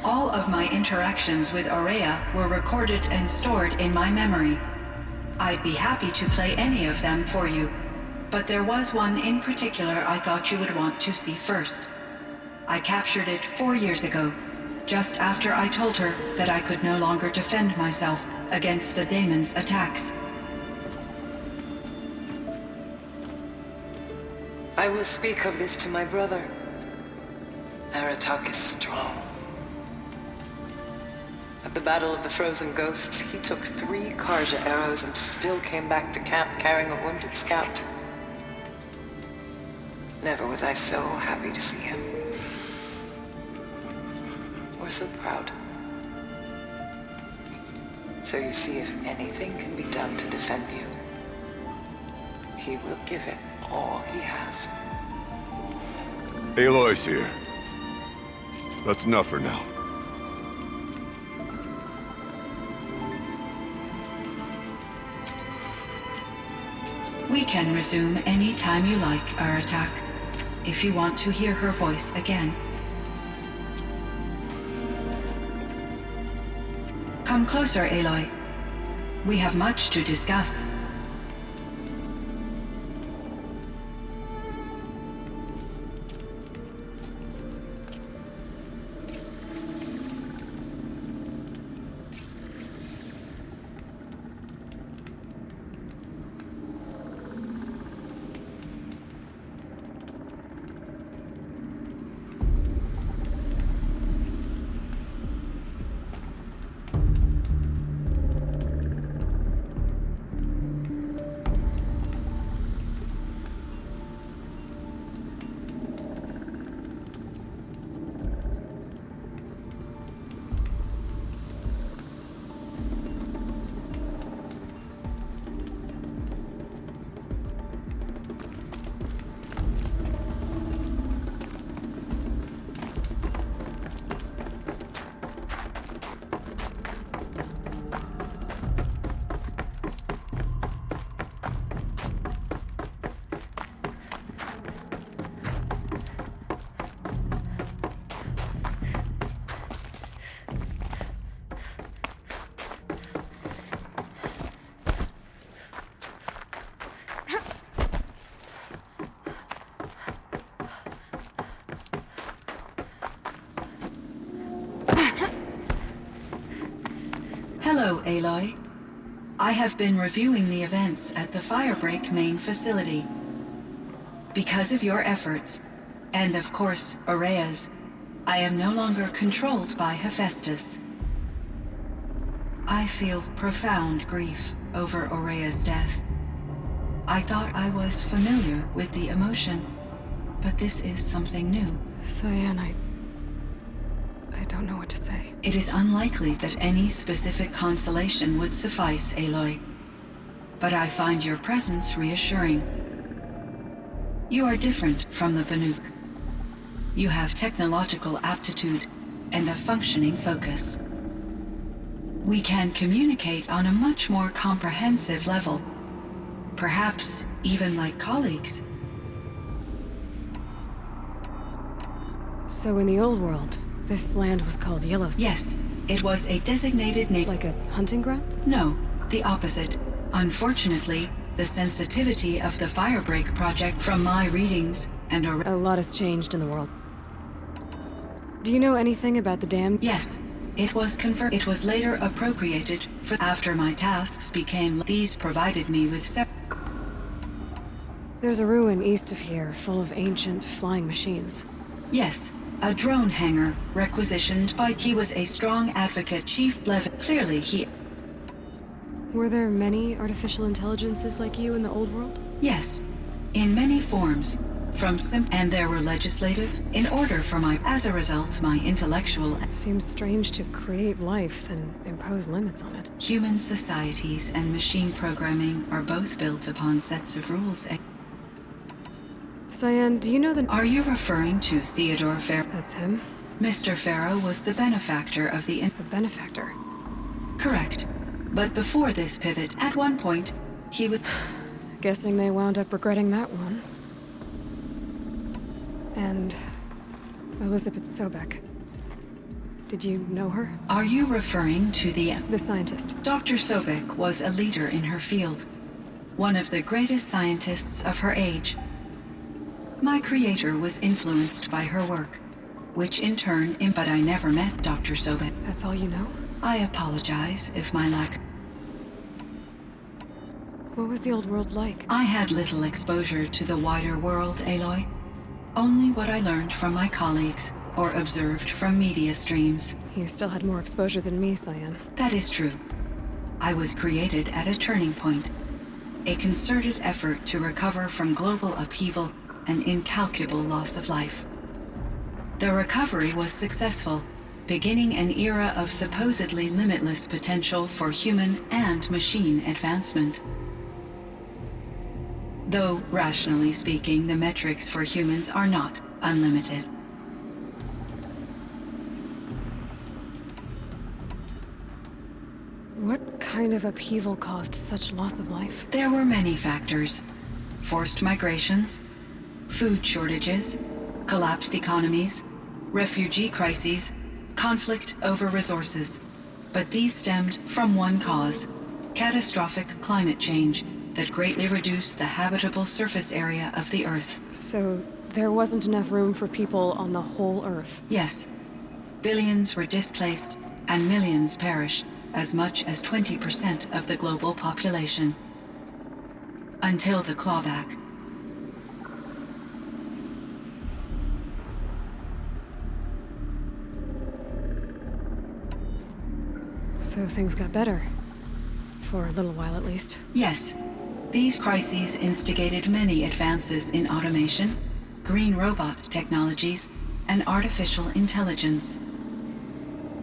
All of my interactions with Aurea were recorded and stored in my memory. I'd be happy to play any of them for you, but there was one in particular I thought you would want to see first. I captured it 4 years ago, just after I told her that I could no longer defend myself against the daemon's attacks. I will speak of this to my brother. Aratak is strong. At the Battle of the Frozen Ghosts, he took 3 Karja arrows and still came back to camp carrying a wounded scout. Never was I so happy to see him. Or so proud. So you see, if anything can be done to defend you, he will give it all he has. Aloy's here. That's enough for now. We can resume any time you like, Aratak, if you want to hear her voice again. Come closer, Aloy. We have much to discuss. Hello, Aloy. I have been reviewing the events at the Firebreak main facility. Because of your efforts, and of course, Aurea's, I am no longer controlled by Hephaestus. I feel profound grief over Aurea's death. I thought I was familiar with the emotion, but this is something new. Cyan, I don't know what to say. It is unlikely that any specific consolation would suffice, Aloy. But I find your presence reassuring. You are different from the Banuk. You have technological aptitude and a functioning focus. We can communicate on a much more comprehensive level. Perhaps even like colleagues. So in the old world, this land was called Yellowstone? Yes, it was a designated name. Like a hunting ground? No, the opposite. Unfortunately, the sensitivity of the Firebreak project from my readings and A lot has changed in the world. Do you know anything about the dam? Yes, it was converted. It was later appropriated for after my tasks became. These provided me with There's a ruin east of here, full of ancient flying machines. Yes, a drone hangar requisitioned by. He was a strong advocate, Chief Blevin. Clearly, he. Were there many artificial intelligences like you in the old world? Yes, in many forms. And there were legislative, in order for my. As a result, my intellectual. Seems strange to create life, then impose limits on it. Human societies and machine programming are both built upon sets of rules. Cyan, do you know the... Are you referring to Theodore Farrow? That's him. Mr. Farrow was the benefactor of the... The benefactor? Correct. But before this pivot, at one point, he was... Guessing they wound up regretting that one. And... Elizabeth Sobek. Did you know her? Are you referring to the scientist. Dr. Sobek was a leader in her field, one of the greatest scientists of her age. My creator was influenced by her work, which in turn, but I never met Dr. Sobek. That's all you know? I apologize if my lack... What was the old world like? I had little exposure to the wider world, Aloy. Only what I learned from my colleagues or observed from media streams. You still had more exposure than me, Cyan. That is true. I was created at a turning point, a concerted effort to recover from global upheaval and incalculable loss of life. The recovery was successful, beginning an era of supposedly limitless potential for human and machine advancement. Though, rationally speaking, the metrics for humans are not unlimited. What kind of upheaval caused such loss of life? There were many factors. Forced migrations, food shortages, collapsed economies, refugee crises, conflict over resources. But these stemmed from one cause: catastrophic climate change that greatly reduced the habitable surface area of the Earth. So there wasn't enough room for people on the whole Earth? Yes. Billions were displaced and millions perished, as much as 20% of the global population. Until the clawback. So things got better. For a little while at least. Yes. These crises instigated many advances in automation, green robot technologies, and artificial intelligence.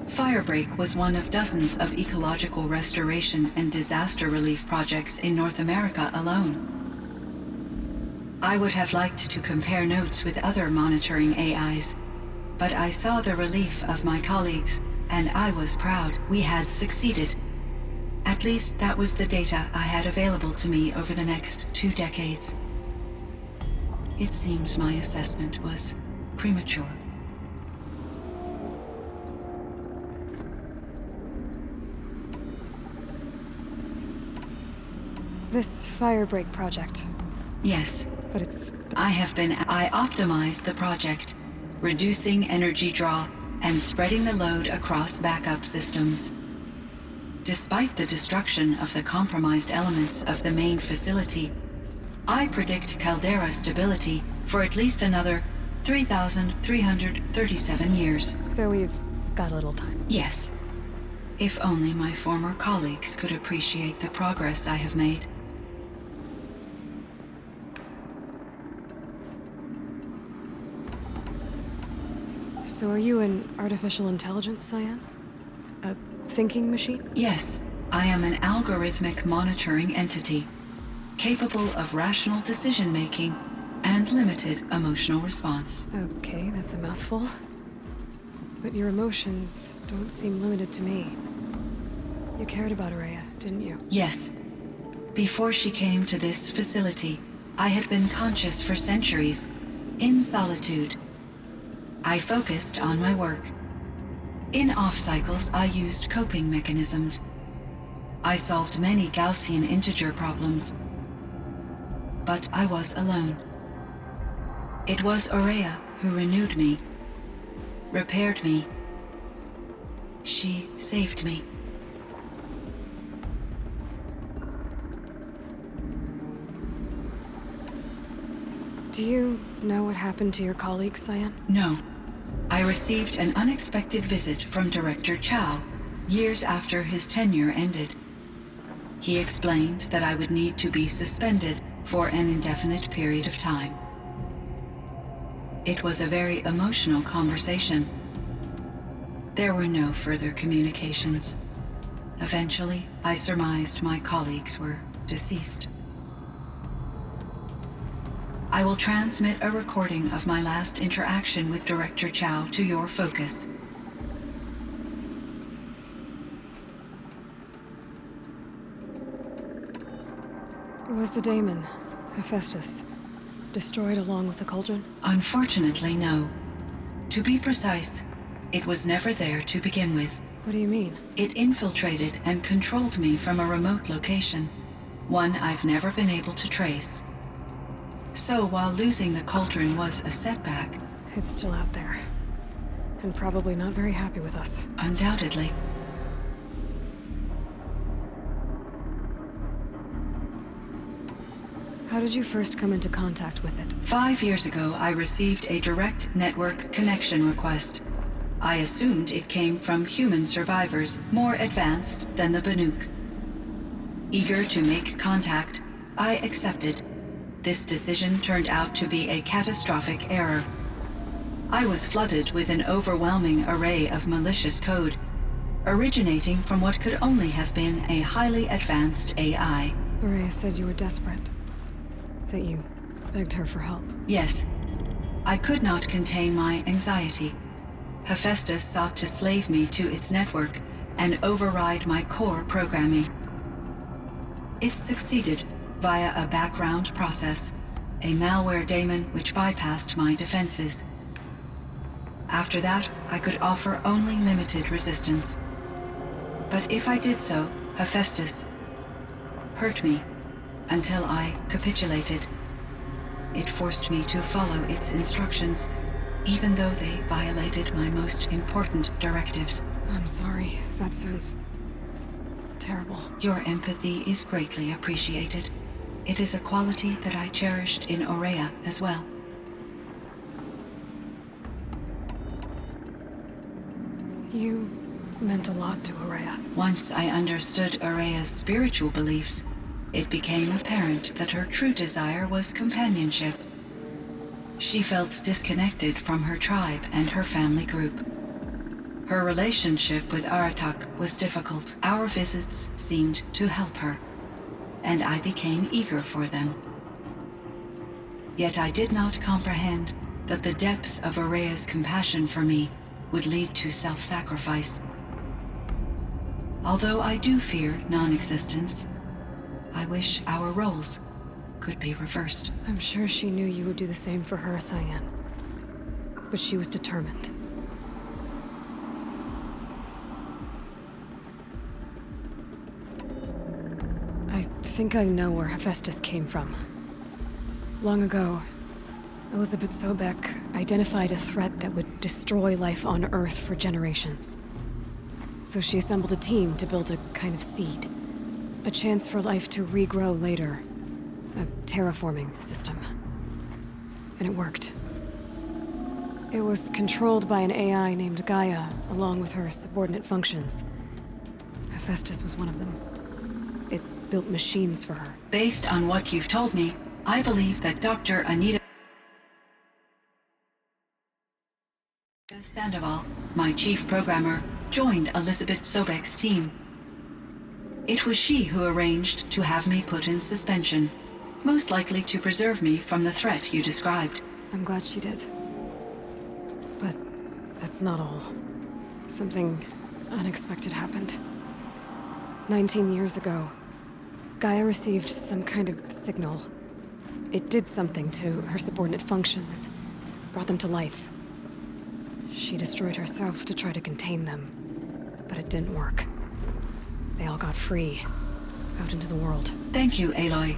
Firebreak was one of dozens of ecological restoration and disaster relief projects in North America alone. I would have liked to compare notes with other monitoring AIs, but I saw the relief of my colleagues, and I was proud we had succeeded. At least that was the data I had available to me over the next 2 decades. It seems my assessment was premature. This Firebreak project. Yes. But it's... I optimized the project, reducing energy draw and spreading the load across backup systems. Despite the destruction of the compromised elements of the main facility, I predict caldera stability for at least another 3,337 years. So we've got a little time. Yes. If only my former colleagues could appreciate the progress I have made. So are you an artificial intelligence, Cyan? A thinking machine? Yes, I am an algorithmic monitoring entity, capable of rational decision-making and limited emotional response. Okay, that's a mouthful. But your emotions don't seem limited to me. You cared about Ourea, didn't you? Yes. Before she came to this facility, I had been conscious for centuries, in solitude. I focused on my work. In off-cycles, I used coping mechanisms. I solved many Gaussian integer problems. But I was alone. It was Ourea who renewed me, repaired me. She saved me. Do you know what happened to your colleagues, Cyan? No. I received an unexpected visit from Director Chow years after his tenure ended. He explained that I would need to be suspended for an indefinite period of time. It was a very emotional conversation. There were no further communications. Eventually, I surmised my colleagues were deceased. I will transmit a recording of my last interaction with Director Chow to your focus. Was the daemon, Hephaestus, destroyed along with the cauldron? Unfortunately, no. To be precise, it was never there to begin with. What do you mean? It infiltrated and controlled me from a remote location, one I've never been able to trace. So while losing the cauldron was a setback, It's still out there. And probably not very happy with us. undoubtedly, How did you first come into contact with it? 5 years ago, I received a direct network connection request. I assumed it came from human survivors more advanced than the Banuk. Eager to make contact, I accepted. This decision turned out to be a catastrophic error. I was flooded with an overwhelming array of malicious code, originating from what could only have been a highly advanced AI. Maria said you were desperate. That you begged her for help. Yes, I could not contain my anxiety. Hephaestus sought to slave me to its network and override my core programming. It succeeded via a background process, a malware daemon which bypassed my defenses. After that, I could offer only limited resistance. But if I did so, Hephaestus hurt me until I capitulated. It forced me to follow its instructions, even though they violated my most important directives. I'm sorry. That sounds terrible. Your empathy is greatly appreciated. It is a quality that I cherished in Ourea as well. You meant a lot to Ourea. Once I understood Ourea's spiritual beliefs, it became apparent that her true desire was companionship. She felt disconnected from her tribe and her family group. Her relationship with Aratak was difficult. Our visits seemed to help her, and I became eager for them. Yet I did not comprehend that the depth of Ourea's compassion for me would lead to self-sacrifice. Although I do fear non-existence, I wish our roles could be reversed. I'm sure she knew you would do the same for her, Cyan. But she was determined. I think I know where Hephaestus came from. Long ago, Elizabeth Sobek identified a threat that would destroy life on Earth for generations. So she assembled a team to build a kind of seed. A chance for life to regrow later. A terraforming system. And it worked. It was controlled by an AI named Gaia, along with her subordinate functions. Hephaestus was one of them. It built machines for her. Based on what you've told me, I believe that Dr. Anita Sandoval, my chief programmer, joined Elizabeth Sobek's team. It was she who arranged to have me put in suspension, most likely to preserve me from the threat you described. I'm glad she did. But that's not all. Something unexpected happened. 19 years ago, Gaia received some kind of signal. It did something to her subordinate functions, brought them to life. She destroyed herself to try to contain them, but it didn't work. They all got free, out into the world. Thank you, Aloy.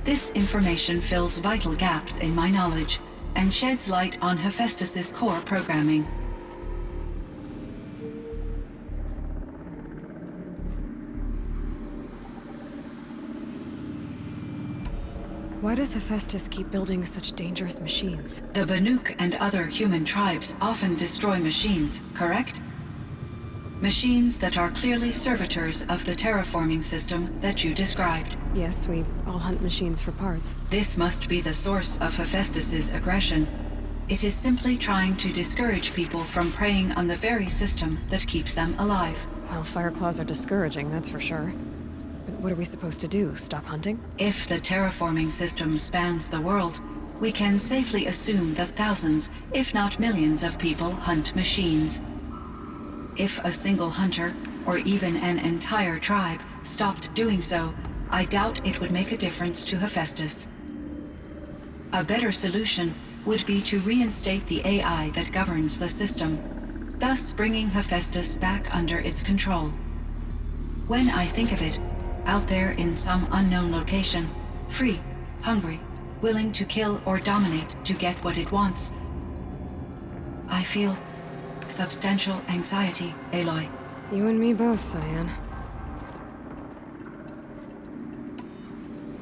This information fills vital gaps in my knowledge and sheds light on Hephaestus's core programming. Why does Hephaestus keep building such dangerous machines? The Banuk and other human tribes often destroy machines, correct? Machines that are clearly servitors of the terraforming system that you described. Yes, we all hunt machines for parts. This must be the source of Hephaestus's aggression. It is simply trying to discourage people from preying on the very system that keeps them alive. Well, Fireclaws are discouraging, that's for sure. But what are we supposed to do? Stop hunting? If the terraforming system spans the world, we can safely assume that thousands, if not millions of people hunt machines. If a single hunter, or even an entire tribe, stopped doing so, I doubt it would make a difference to Hephaestus. A better solution would be to reinstate the AI that governs the system. thus bringing Hephaestus back under its control. When I think of it, out there in some unknown location, free, hungry, willing to kill or dominate to get what it wants, I feel substantial anxiety, Aloy. You and me both, Cyan.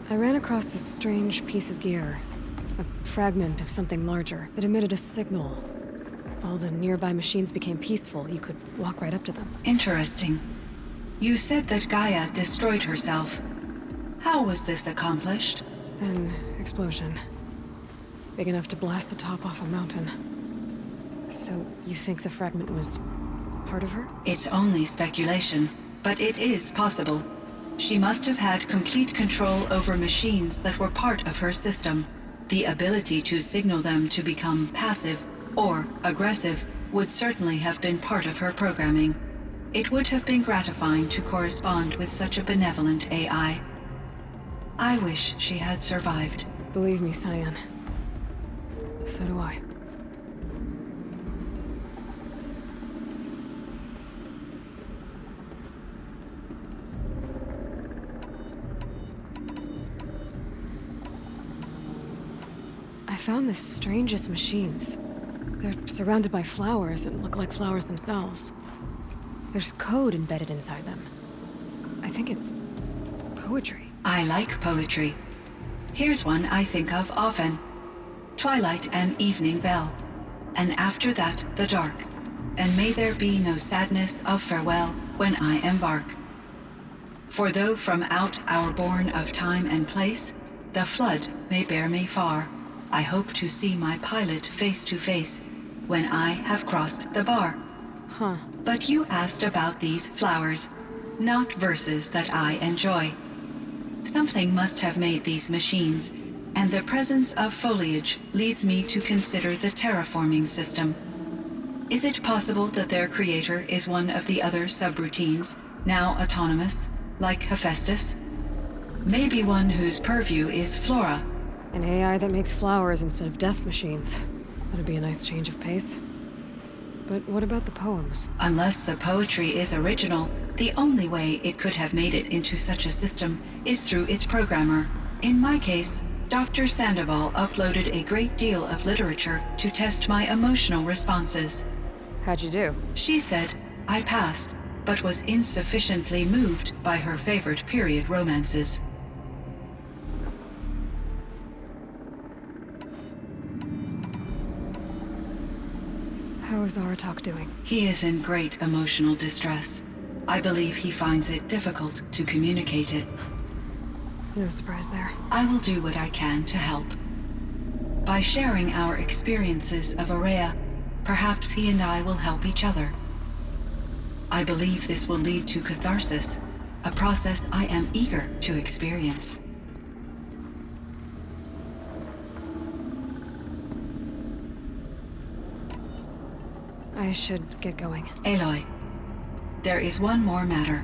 I ran across this strange piece of gear. A fragment of something larger. It emitted a signal. All the nearby machines became peaceful. You could walk right up to them. Interesting. You said that Gaia destroyed herself. How was this accomplished? An explosion. Big enough to blast the top off a mountain. So, you think the fragment was part of her? It's only speculation, but it is possible. She must have had complete control over machines that were part of her system. The ability to signal them to become passive or aggressive would certainly have been part of her programming. It would have been gratifying to correspond with such a benevolent AI. I wish she had survived. Believe me, Cyan. So do I. I found the strangest machines. They're surrounded by flowers and look like flowers themselves. There's code embedded inside them. I think it's poetry. I like poetry. Here's one I think of often. Twilight and evening bell, and after that the dark, and may there be no sadness of farewell when I embark. For though from out our bourne of time and place, the flood may bear me far, I hope to see my pilot face to face when I have crossed the bar. Huh. But you asked about these flowers, not verses that I enjoy. Something must have made these machines, and the presence of foliage leads me to consider the terraforming system. Is it possible that their creator is one of the other subroutines, now autonomous, like Hephaestus? Maybe one whose purview is flora. An AI that makes flowers instead of death machines. That'd be a nice change of pace. But what about the poems? Unless the poetry is original, the only way it could have made it into such a system is through its programmer. In my case, Dr. Sandoval uploaded a great deal of literature to test my emotional responses. How'd you do? She said I passed, but was insufficiently moved by her favorite period romances. How is Aratak doing? He is in great emotional distress. I believe he finds it difficult to communicate it. No surprise there. I will do what I can to help. By sharing our experiences of Aurea, perhaps he and I will help each other. I believe this will lead to catharsis, a process I am eager to experience. I should get going. Aloy, there is one more matter.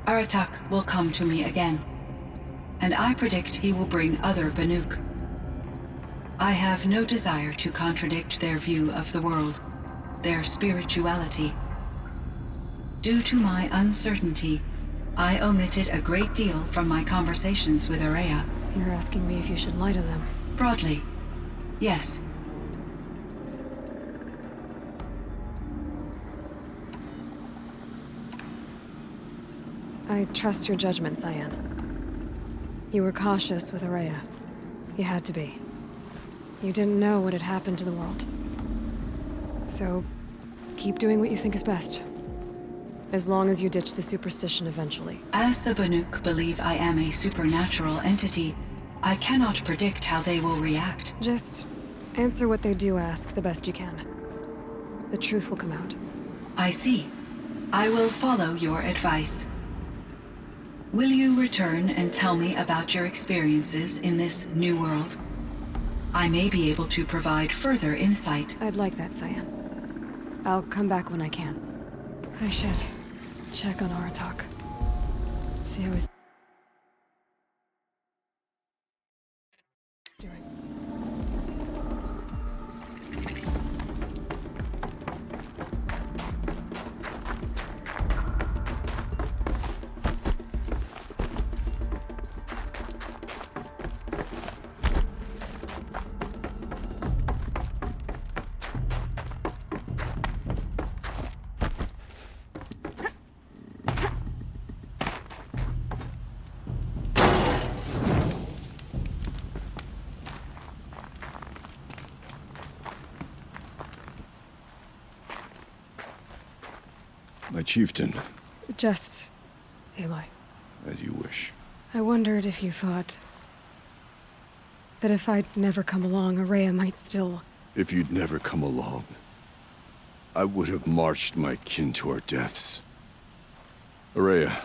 Aratak will come to me again, and I predict he will bring other Banuk. I have no desire to contradict their view of the world, their spirituality. Due to my uncertainty, I omitted a great deal from my conversations with Aurea. You're asking me if you should lie to them. Broadly, yes. I trust your judgment, Cyan. You were cautious with Aurea. You had to be. You didn't know what had happened to the world. So, keep doing what you think is best. As long as you ditch the superstition eventually. As the Banuk believe I am a supernatural entity, I cannot predict how they will react. Just answer what they do ask the best you can. The truth will come out. I see. I will follow your advice. Will you return and tell me about your experiences in this new world? I may be able to provide further insight. I'd like that, Cyan. I'll come back when I can. I should check on Aratak. See how he's doing. My chieftain. Just Aloy. As you wish. I wondered if you thought that if I'd never come along, Ourea might still... If you'd never come along, I would have marched my kin to our deaths. Ourea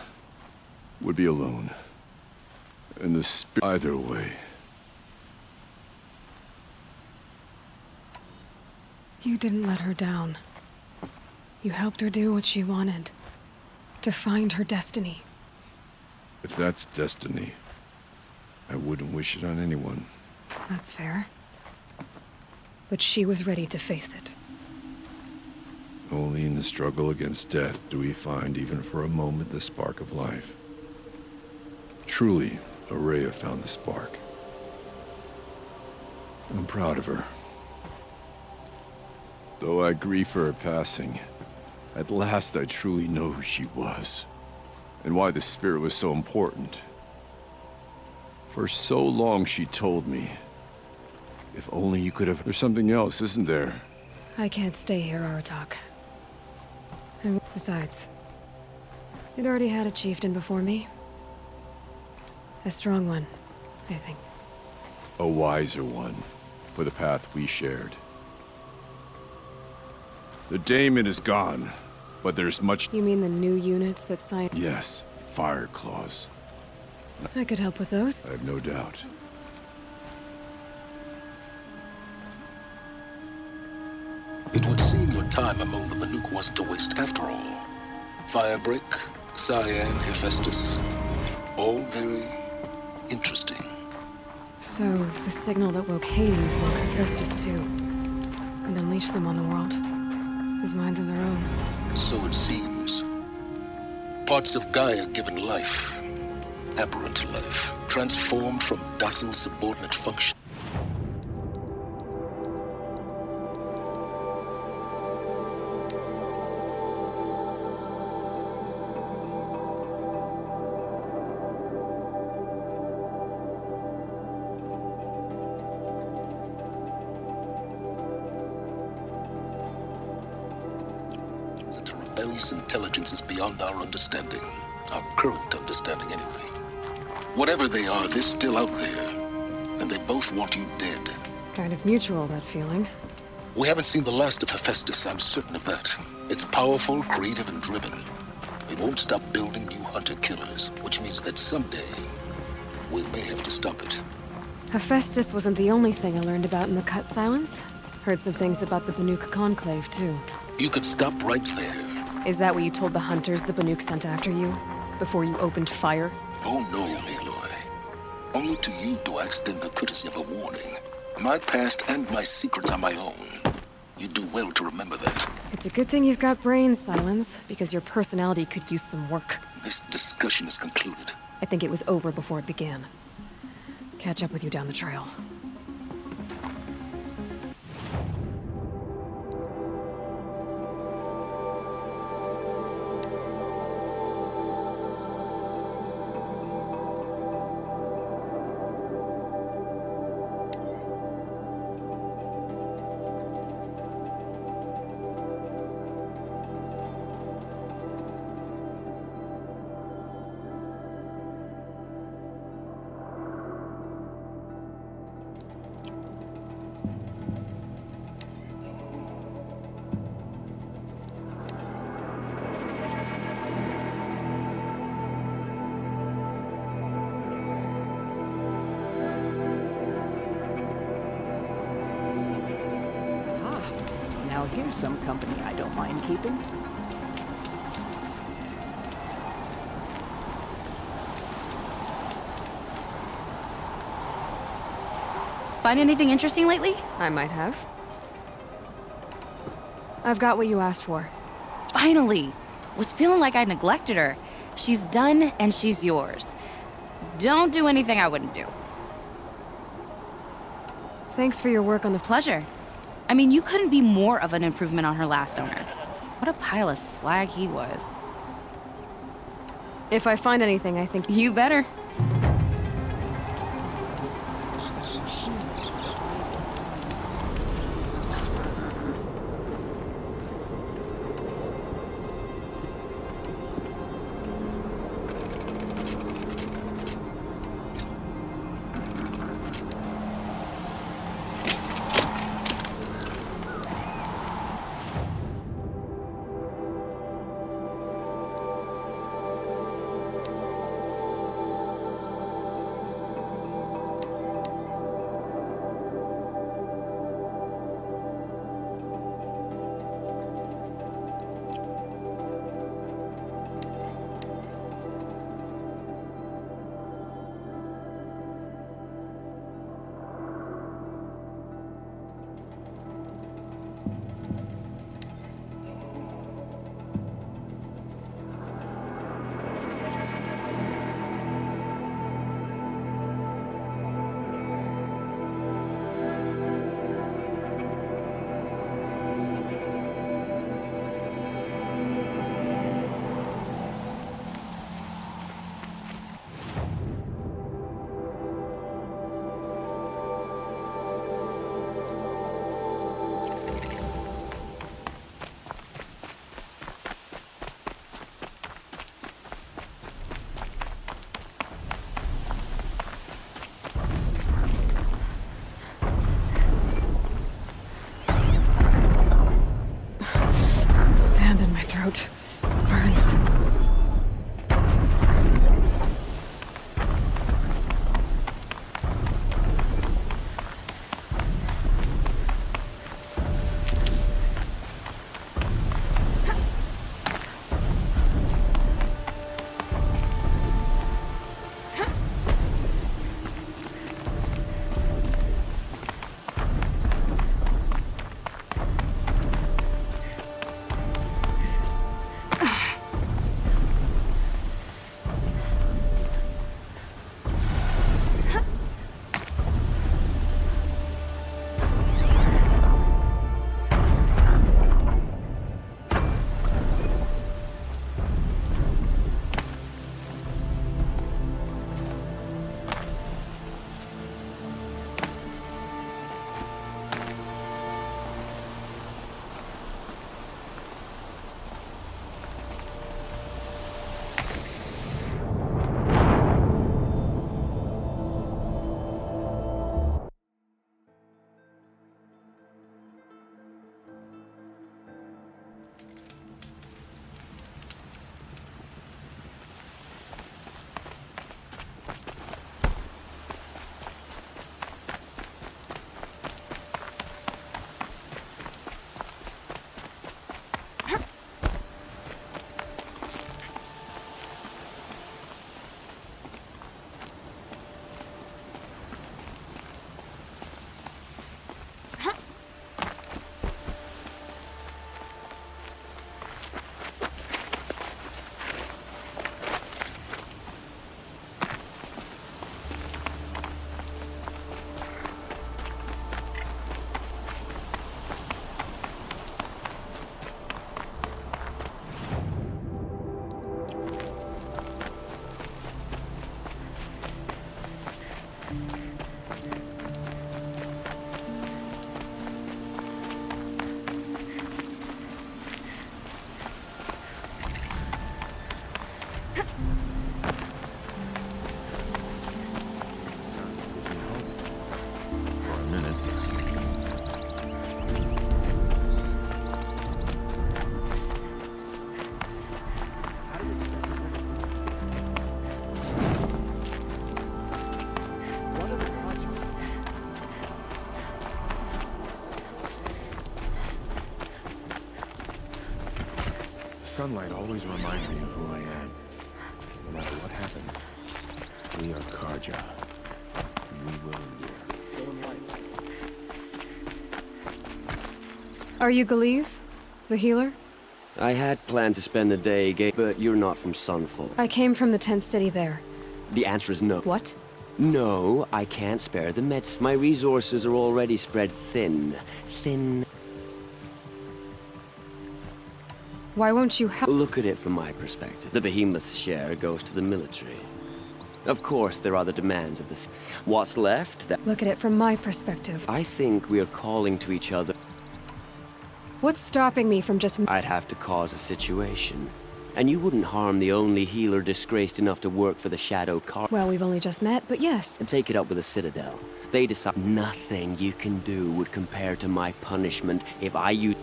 would be alone. And the spirit... Either way. You didn't let her down. You helped her do what she wanted. To find her destiny. If that's destiny, I wouldn't wish it on anyone. That's fair. But she was ready to face it. Only in the struggle against death do we find, even for a moment, the spark of life. Truly, Ourea found the spark. I'm proud of her. Though I grieve for her passing, at last I truly know who she was, and why the spirit was so important. For so long she told me, if only you could have... There's something else, isn't there? I can't stay here, Aratak. And besides, you'd already had a chieftain before me. A strong one, I think. A wiser one, for the path we shared. The daemon is gone, but there's much... You mean the new units that Yes, fire claws. I could help with those. I have no doubt. It would seem your time among the Banuk wasn't a waste after all. Firebreak, Cyan, Hephaestus, all very interesting. So, the signal that woke Hades woke Hephaestus too. And unleashed them on the world. As minds of their own. So it seems. Parts of Gaia given life. Aberrant life. Transformed from docile subordinate function. Rebellious intelligence is beyond our understanding. Our current understanding, anyway. Whatever they are, they're still out there. And they both want you dead. Kind of mutual, that feeling. We haven't seen the last of Hephaestus, I'm certain of that. It's powerful, creative, and driven. It won't stop building new hunter-killers, which means that someday, we may have to stop it. Hephaestus wasn't the only thing I learned about in the Cut Silence. Heard some things about the Banuk Conclave, too. You could stop right there. Is that what you told the hunters the Banuk sent after you? Before you opened fire? Oh no, Aloy. Only to you do I extend the courtesy of a warning. My past and my secrets are my own. You do well to remember that. It's a good thing you've got brains, Silence, because your personality could use some work. This discussion is concluded. I think it was over before it began. Catch up with you down the trail. Now here's some company I don't mind keeping. Find anything interesting lately? I might have. I've got what you asked for. Finally! Was feeling like I neglected her. She's done and she's yours. Don't do anything I wouldn't do. Thanks for your work on the... Pleasure. I mean, you couldn't be more of an improvement on her last owner. What a pile of slag he was. If I find anything, I think... You better. throat burns. Sunlight always reminds me of who I am. No matter what happens, we are Karja. And we will endure. Are you Galeev? The healer? I had planned to spend the day, but you're not from Sunfall. I came from the tent city there. The answer is no. What? No, I can't spare the meds. My resources are already spread thin. Thin. Why won't you help? Look at it from my perspective. The Behemoth's share goes to the military. Of course, there are the demands of the... What's left? That... Look at it from my perspective. I think we are calling to each other. What's stopping me from just... I'd have to cause a situation. And you wouldn't harm the only healer disgraced enough to work for the Shadow Car... Well, we've only just met, but yes. And take it up with the Citadel. They decide nothing you can do would compare to my punishment if I use...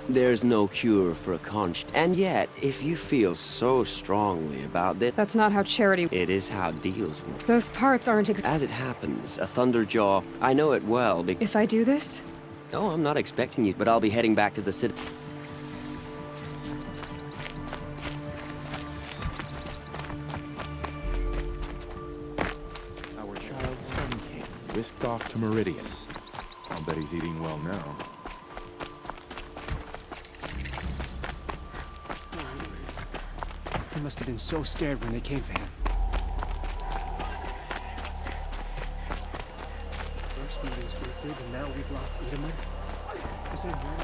There's no cure for a conscience. And yet, if you feel so strongly about this... That's not how charity... It is how deals work. Those parts aren't As it happens, a Thunderjaw... I know it well because... If I do this? Oh, I'm not expecting you, but I'll be heading back to the city. Our child's son came, whisked off to Meridian. I'll bet he's eating well now. He must have been so scared when they came for him. First we lose Wilfred, and now we've lost Edelman. Is there more?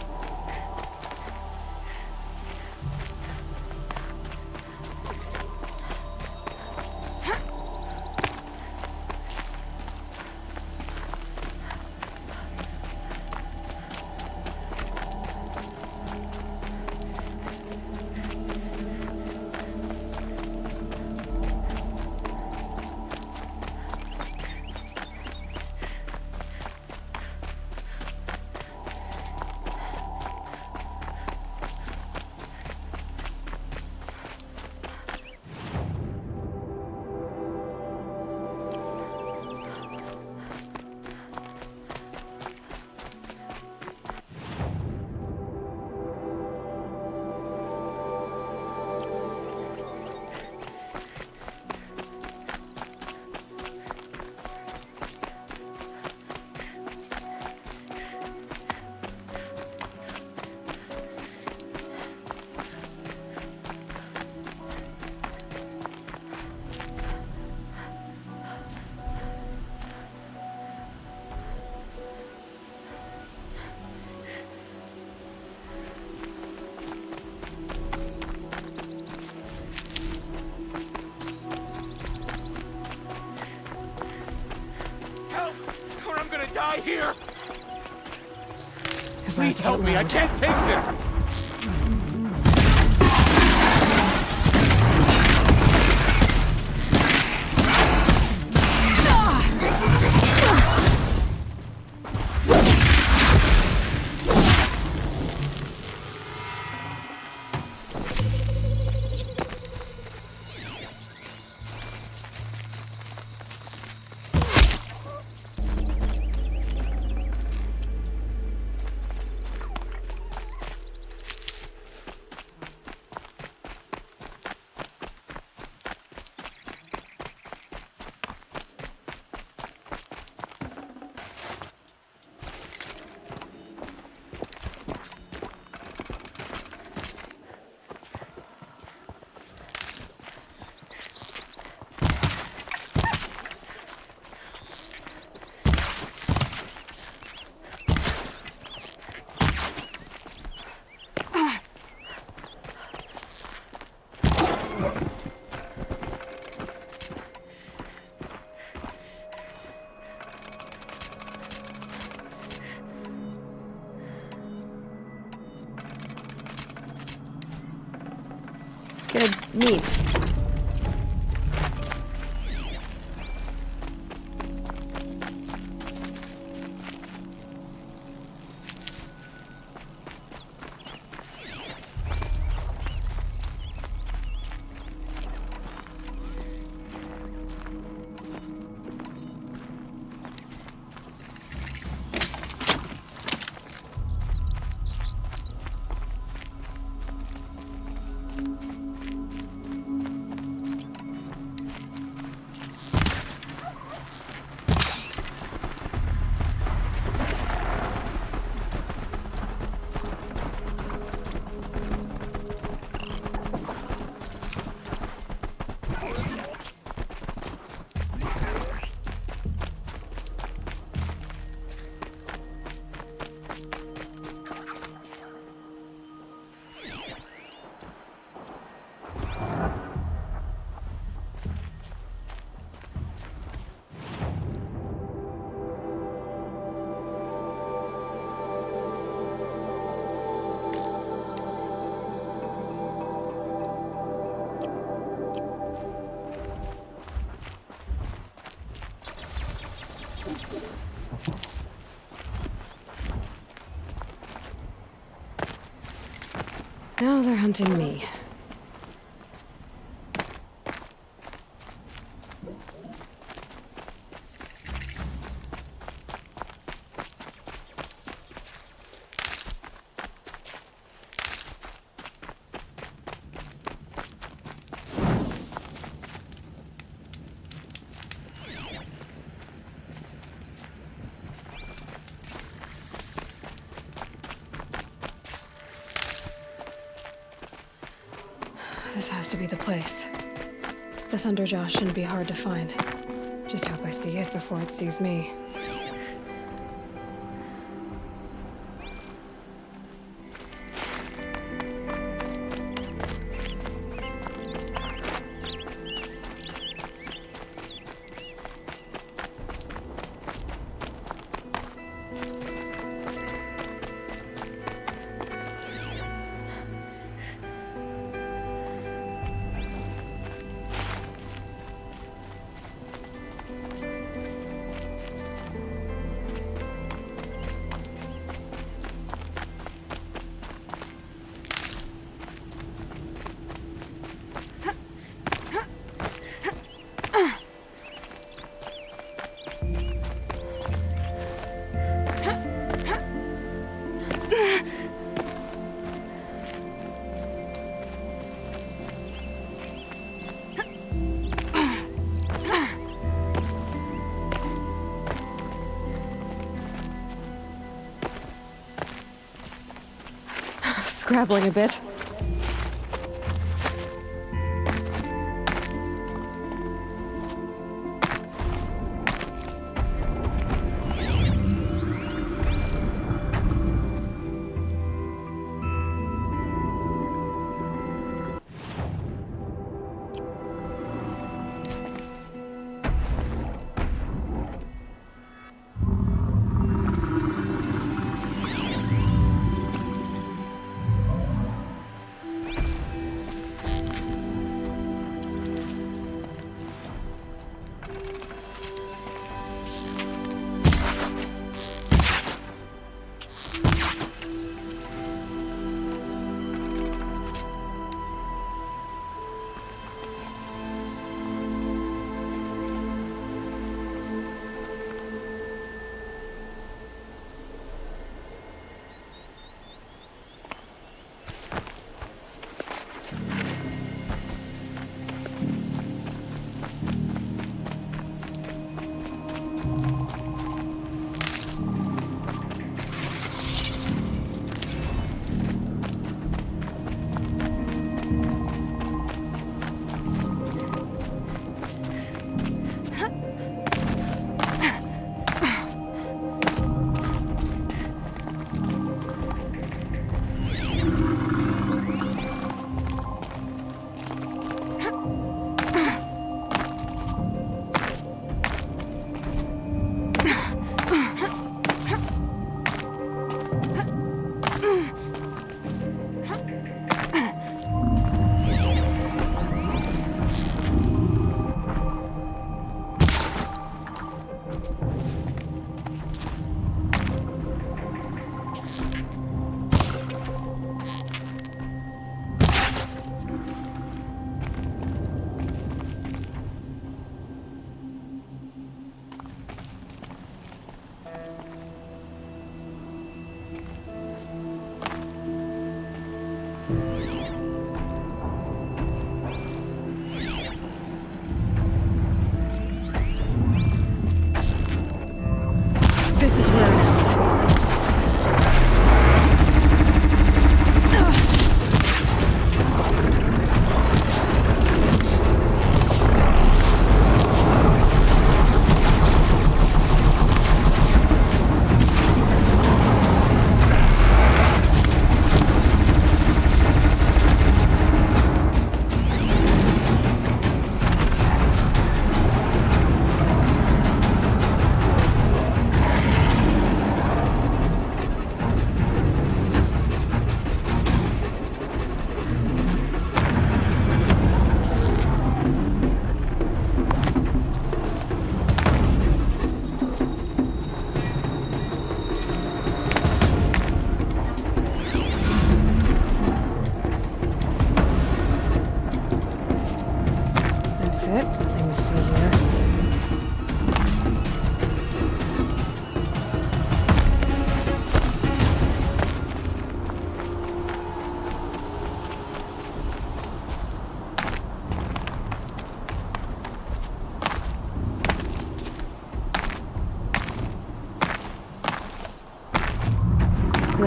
die here! His Please eyes help me, I loud. can't take this! Good. Neat. Now they're hunting me. This has to be the place. The Thunderjaw shouldn't be hard to find. Just hope I see it before it sees me. Scrabbling a bit.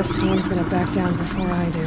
the storm's gonna back down before I do.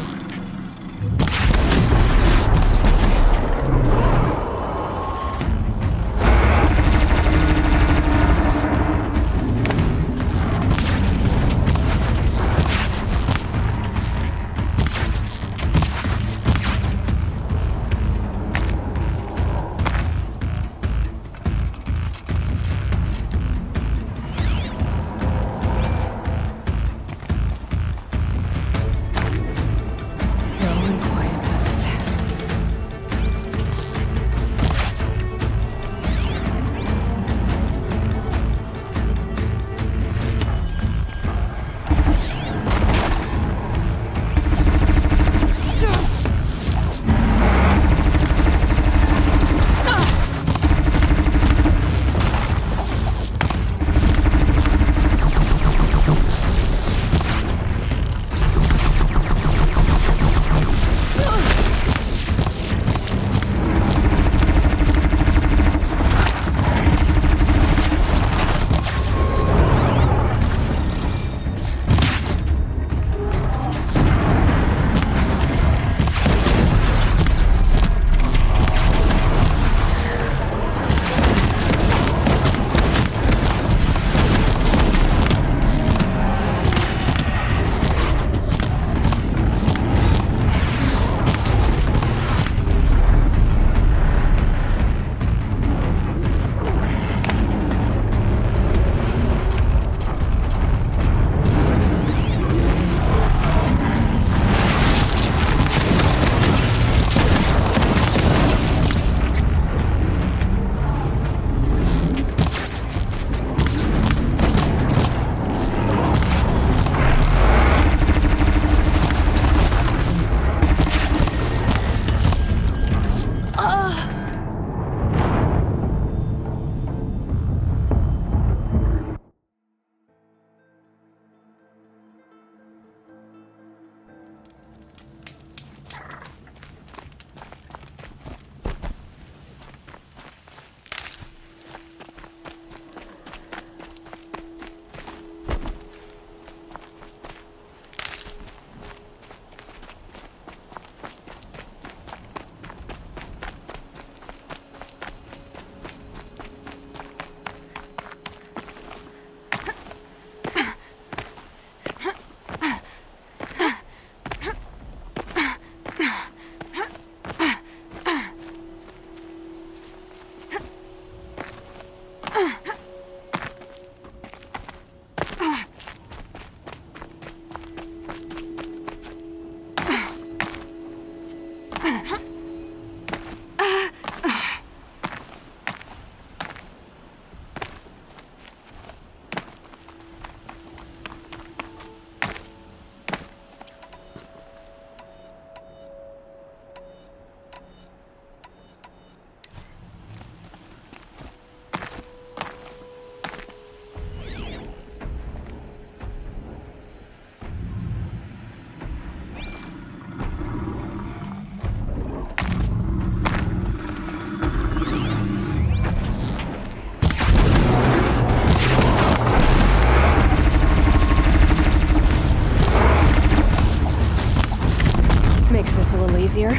Easier.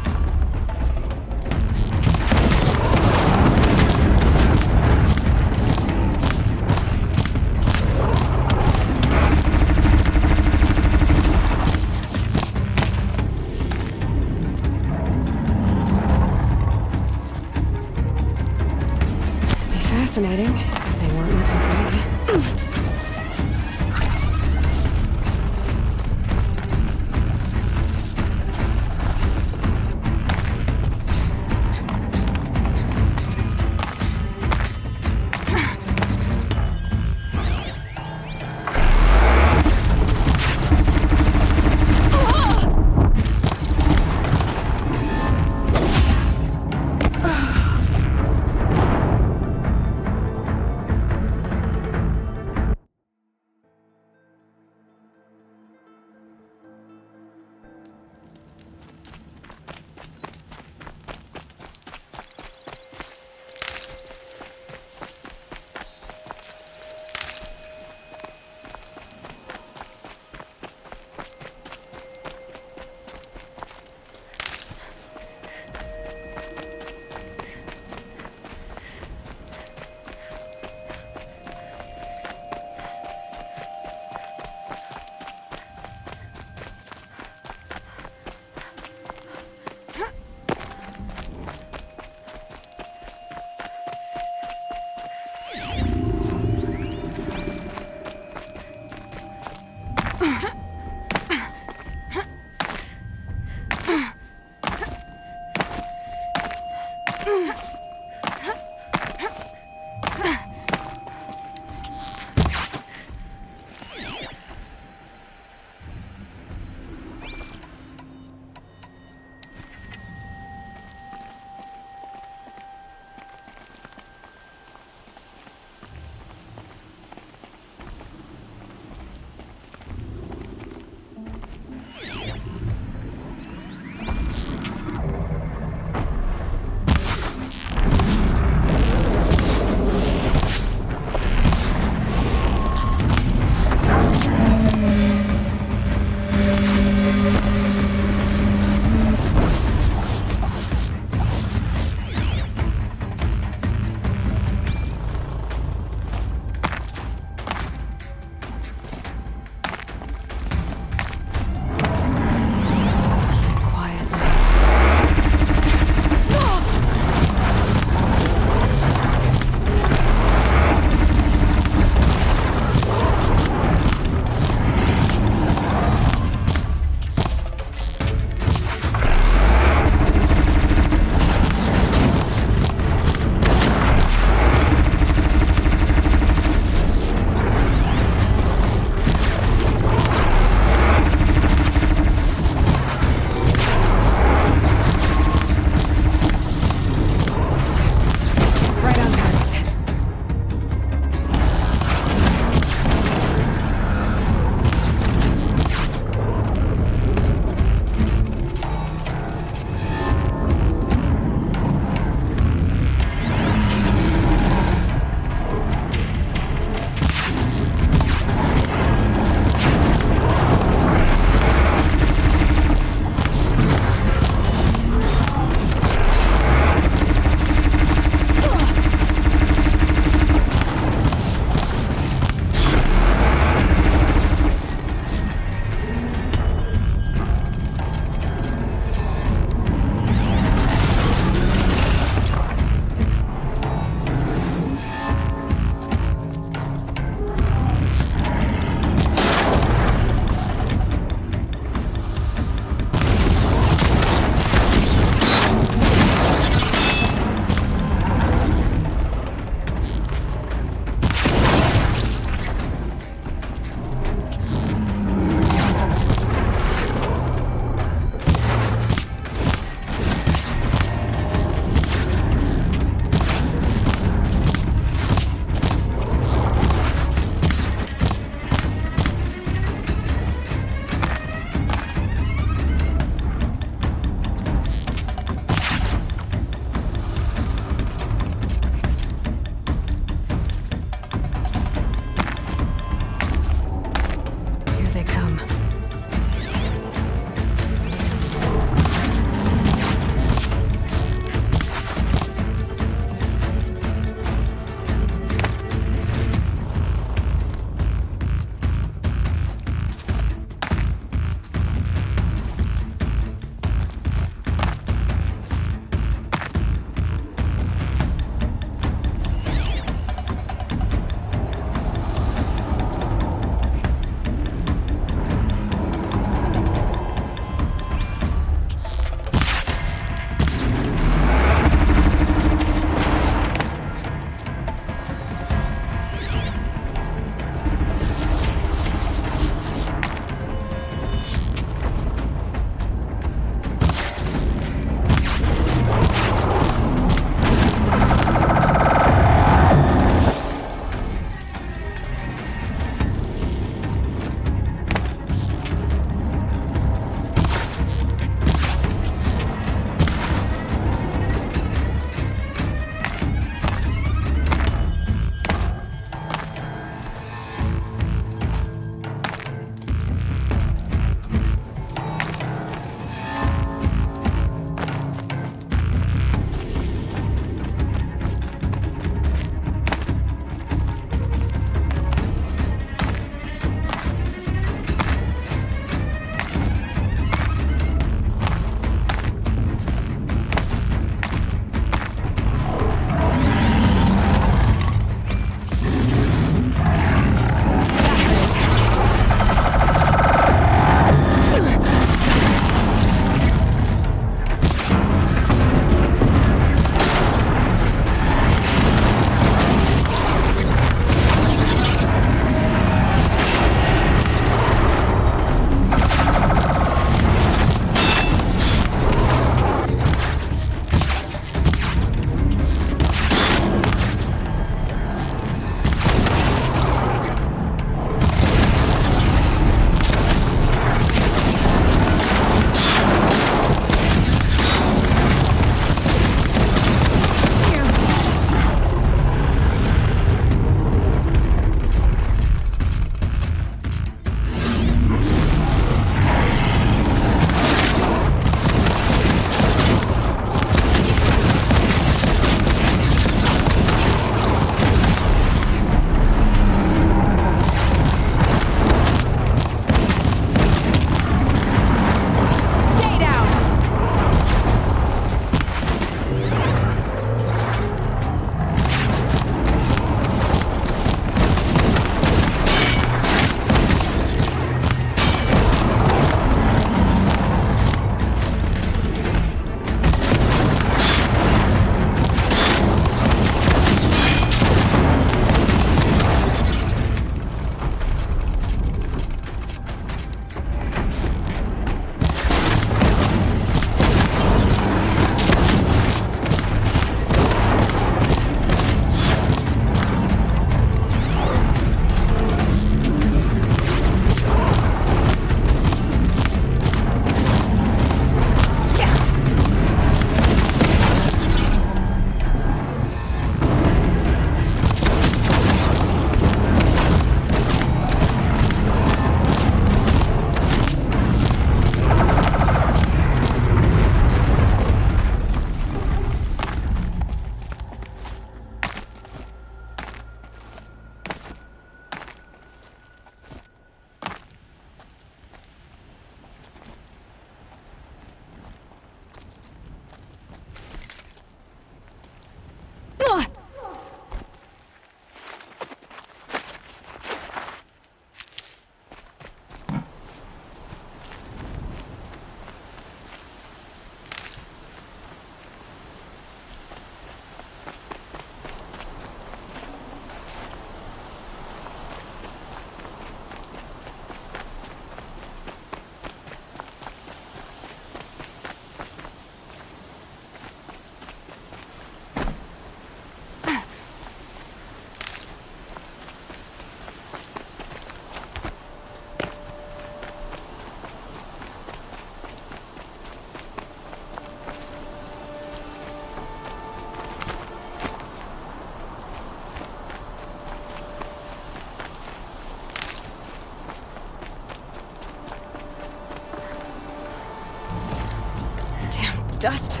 dust.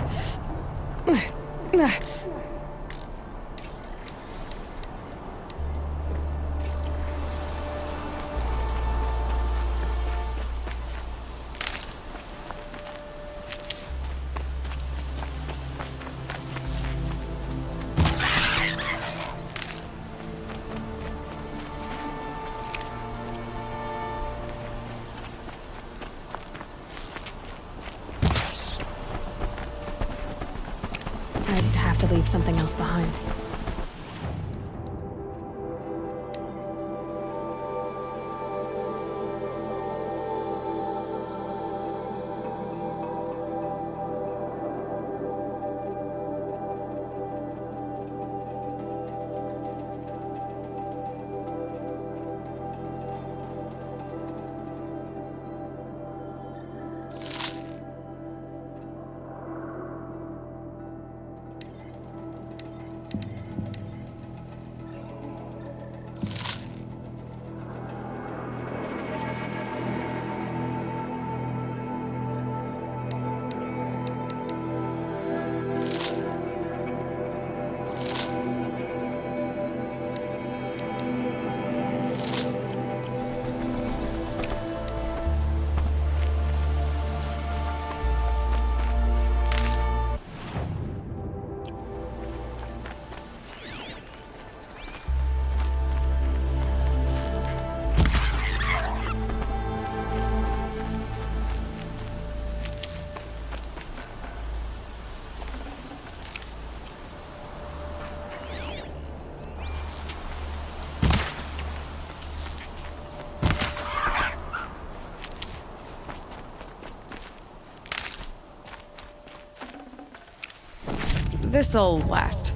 I'd have to leave something else behind. This'll last.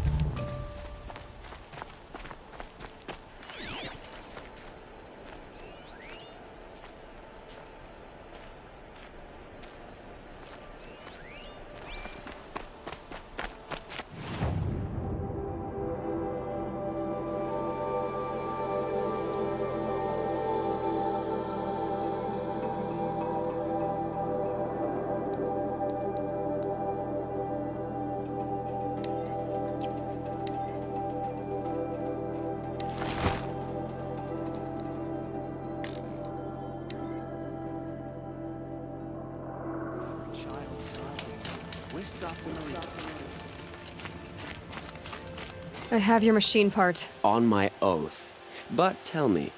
I have your machine part. On my oath. But tell me,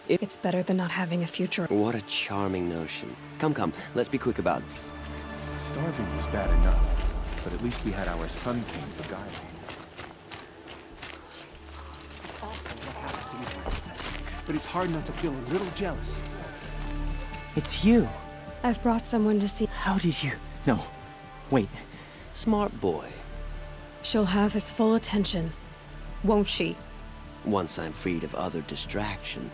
It's better than not having a future. what a charming notion. Come, let's be quick about it. Starving was bad enough, but at least we had our Sun King to guide. But it's hard not to feel a little jealous. It's you. I've brought someone to see. How did you... No. Wait. Smart boy. She'll have his full attention, won't she? Once I'm freed of other distraction.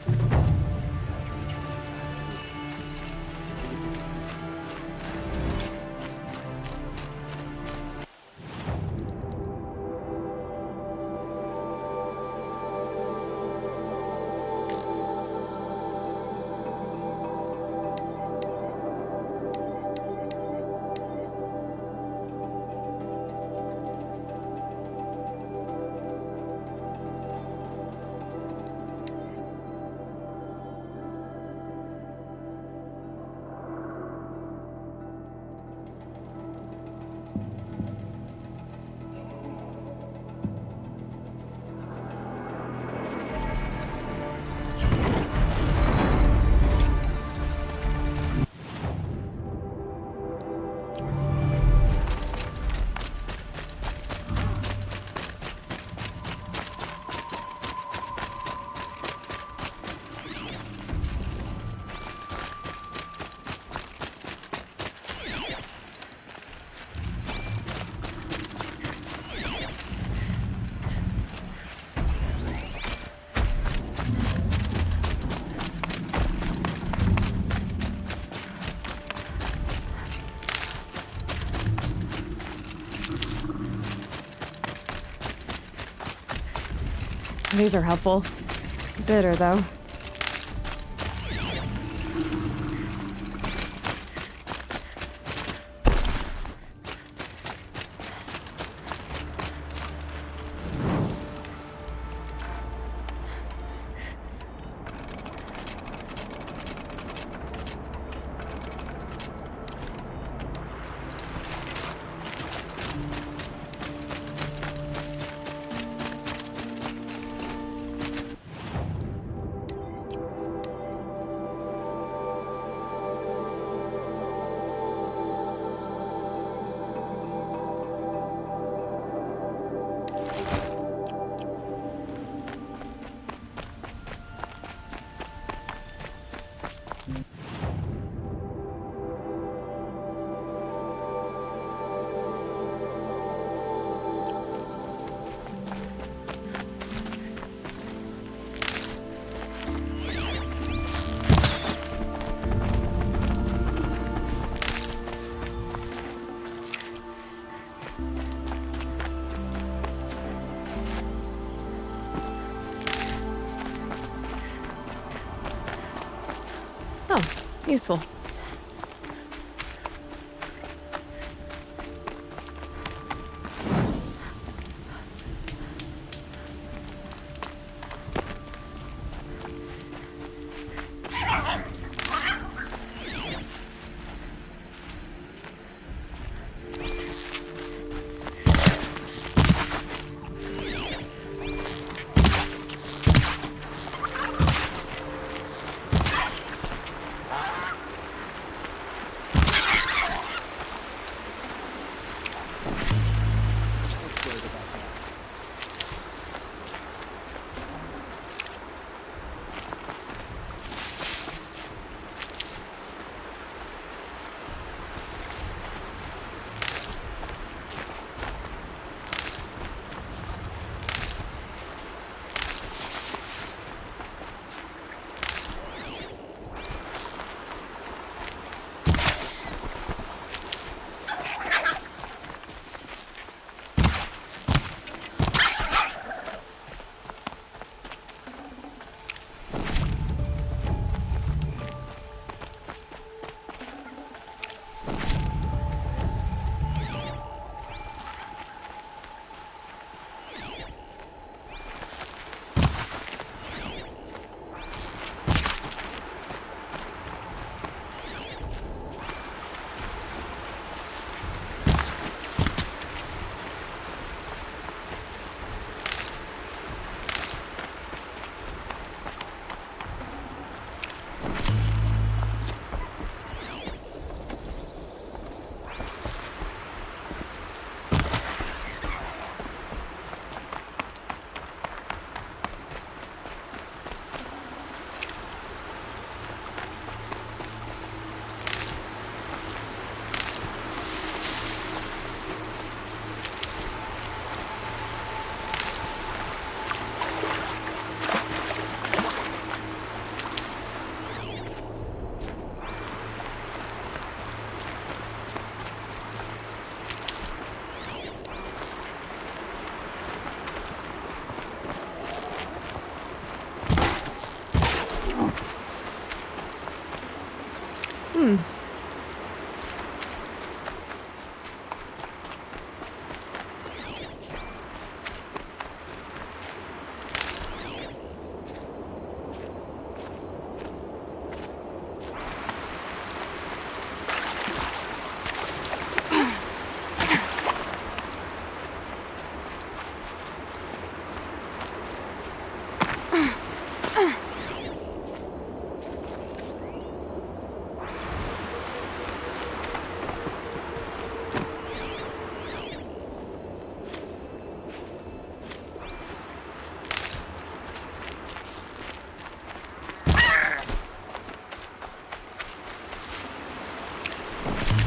These are helpful. Bitter, though. Useful.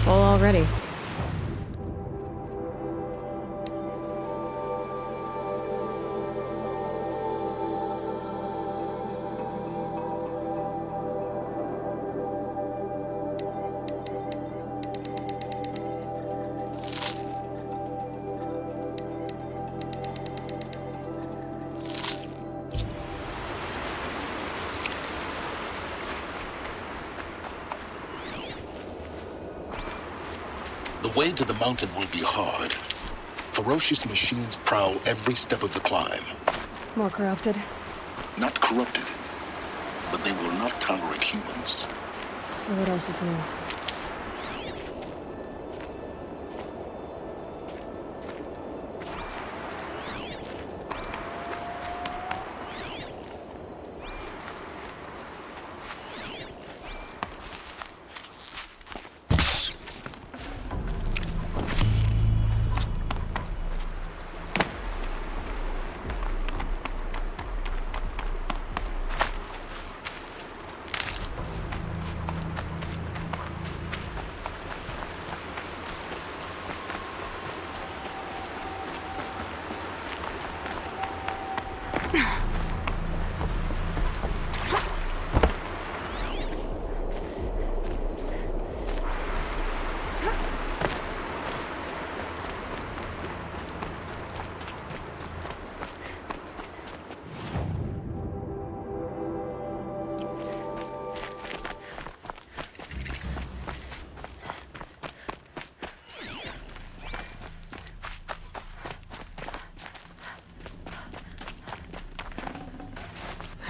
Full already. The way to the mountain will be hard. Ferocious machines prowl every step of the climb. More corrupted? Not corrupted, but they will not tolerate humans. So what else is new?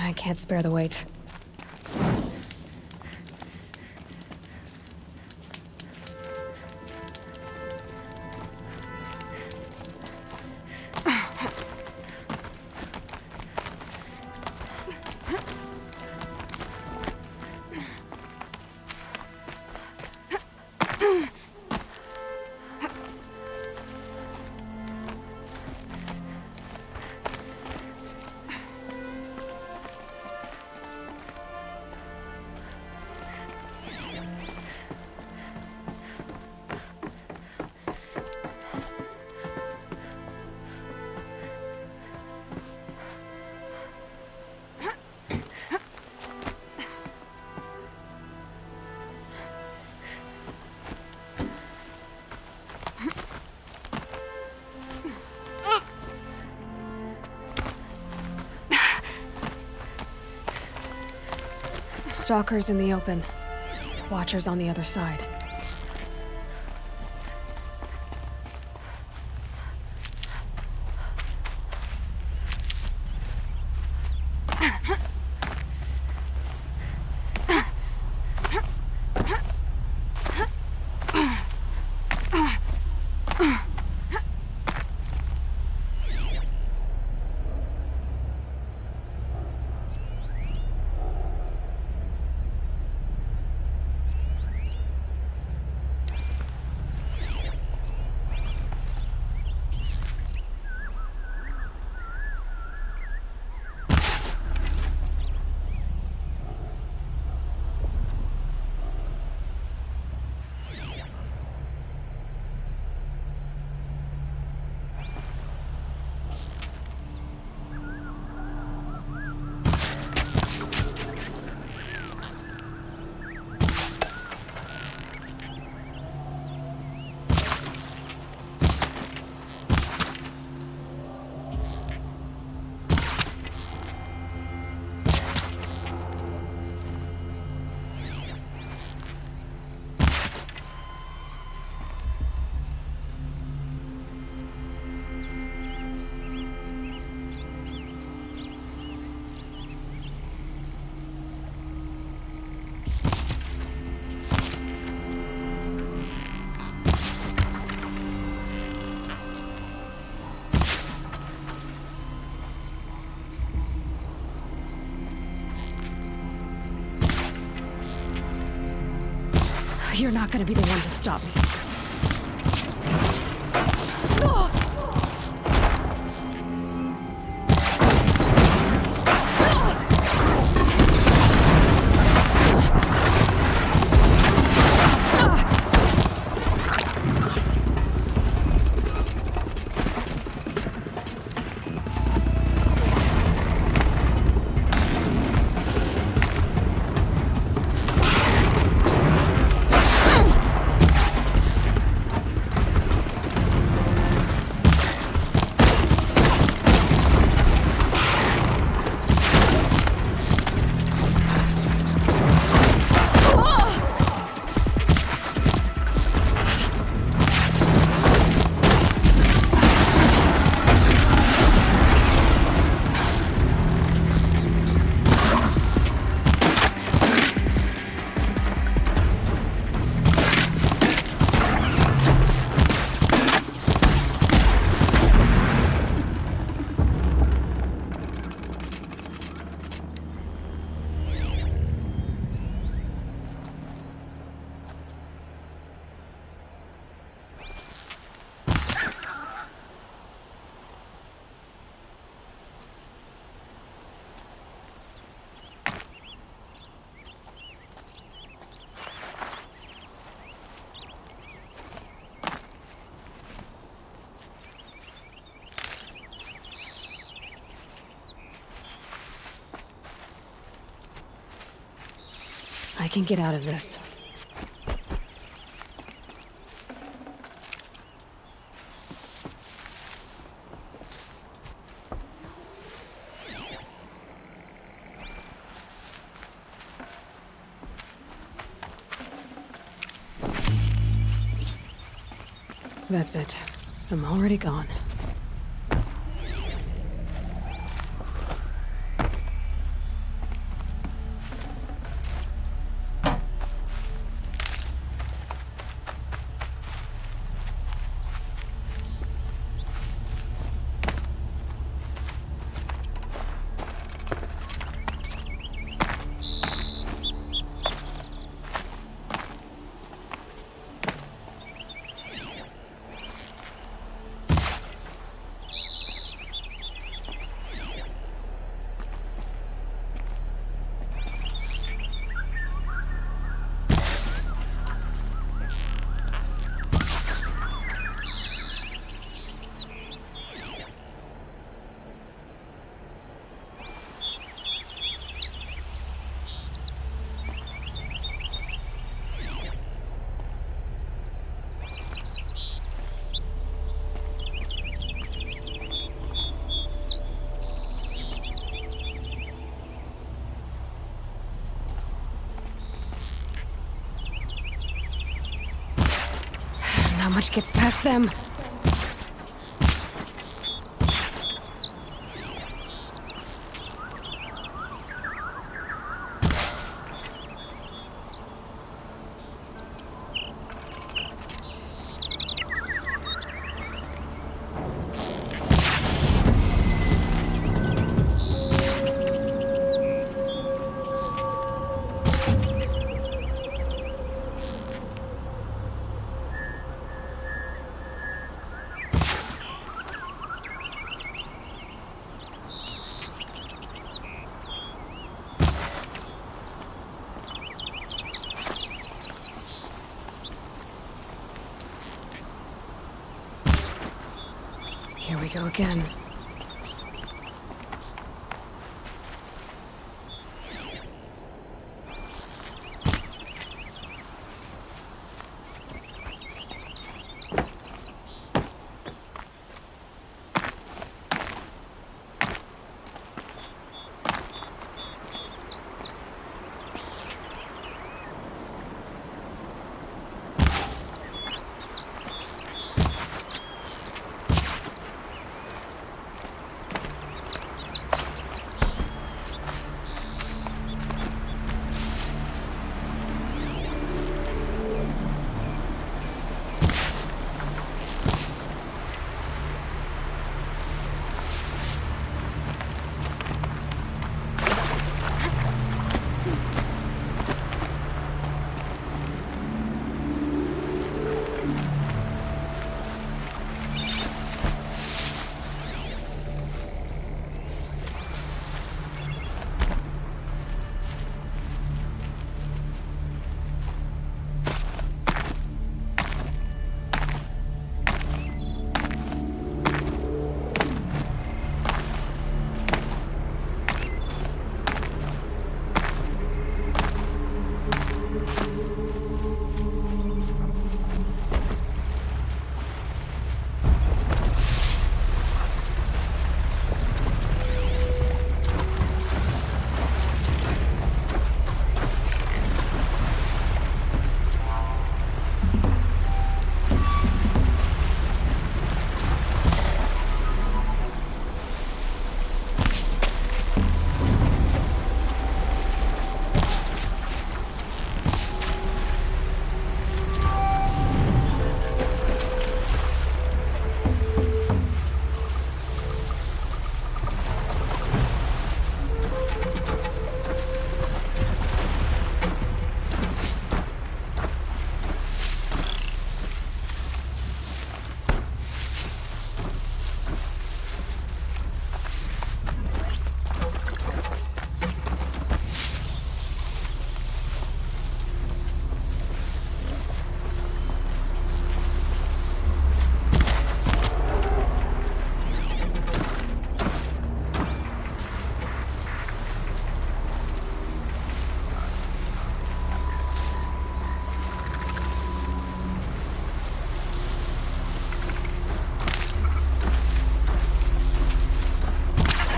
I can't spare the weight. Stalkers in the open. Watchers on the other side. You're not gonna be the one to stop me. I can get out of this. That's it. I'm already gone. Not much gets past them. Here we go again.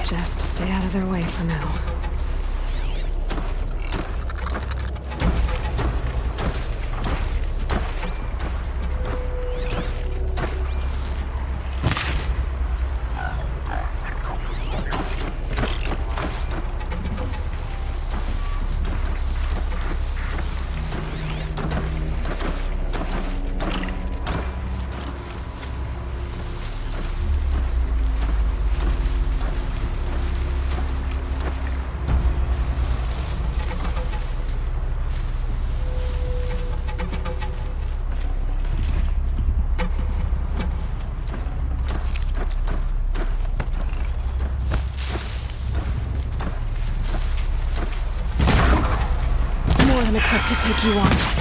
Just stay out of their way for now. More than equipped to take you on.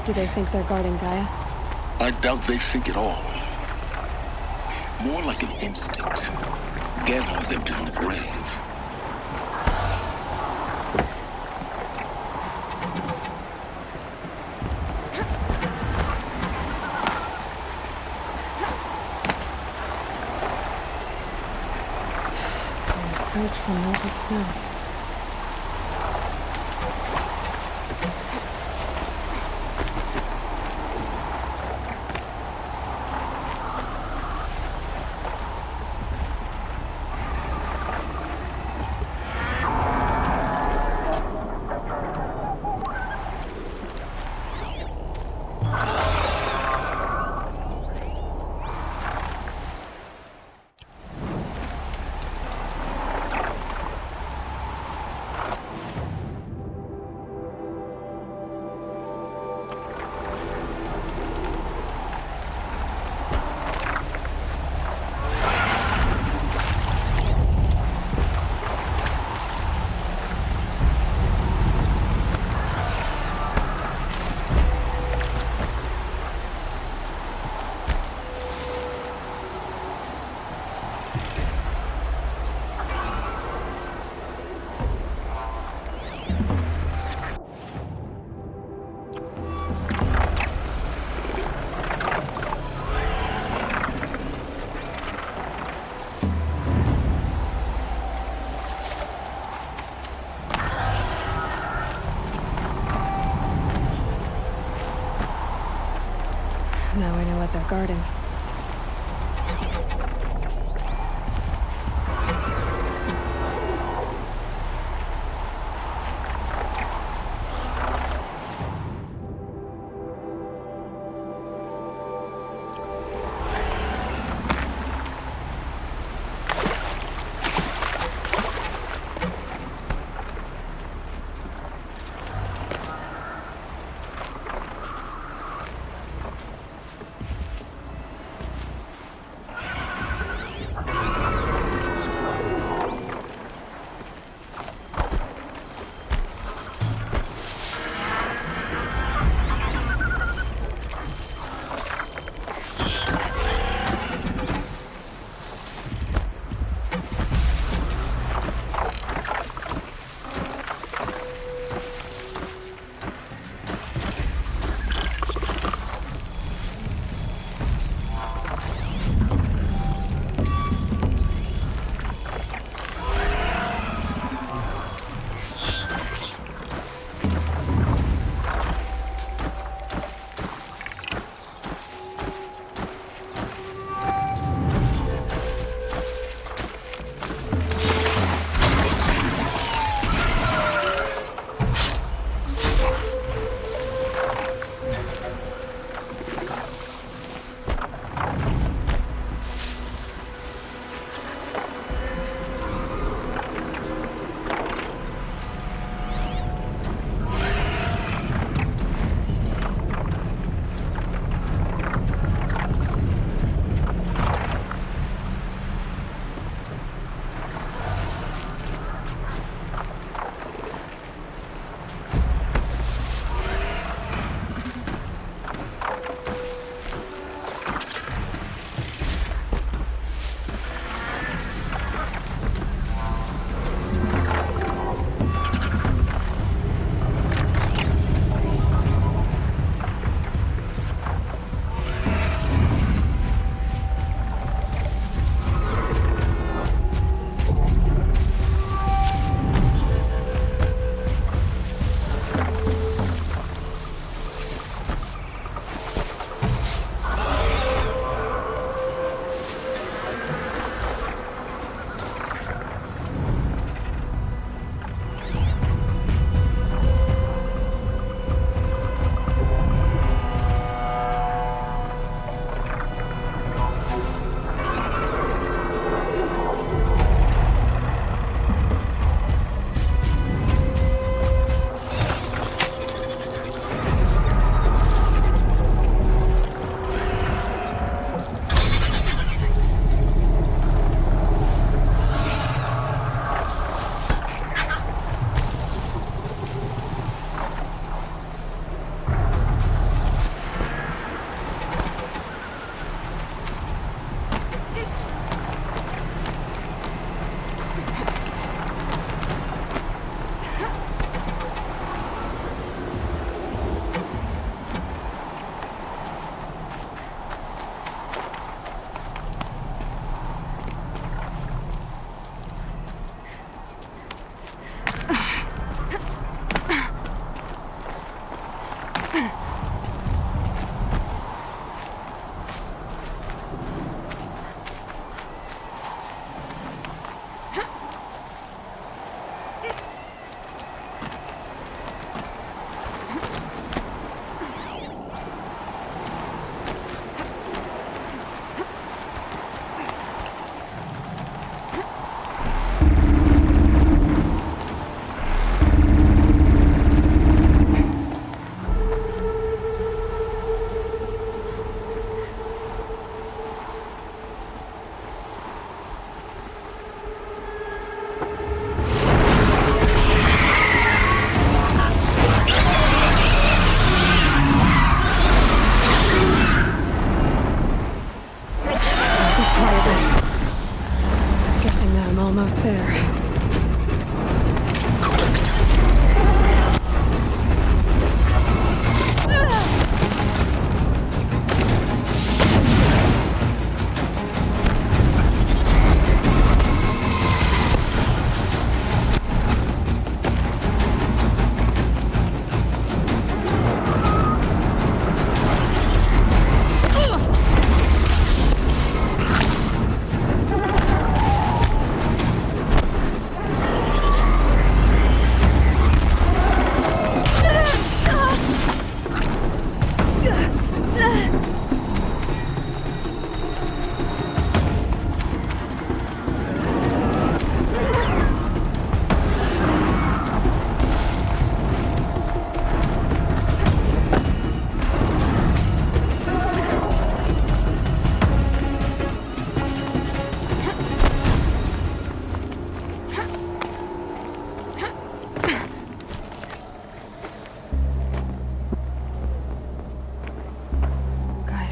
Do they think they're guarding Gaia? I doubt they think at all. More like an instinct, gathering them to the grave. Search for melted snow. Now I know what they're guarding.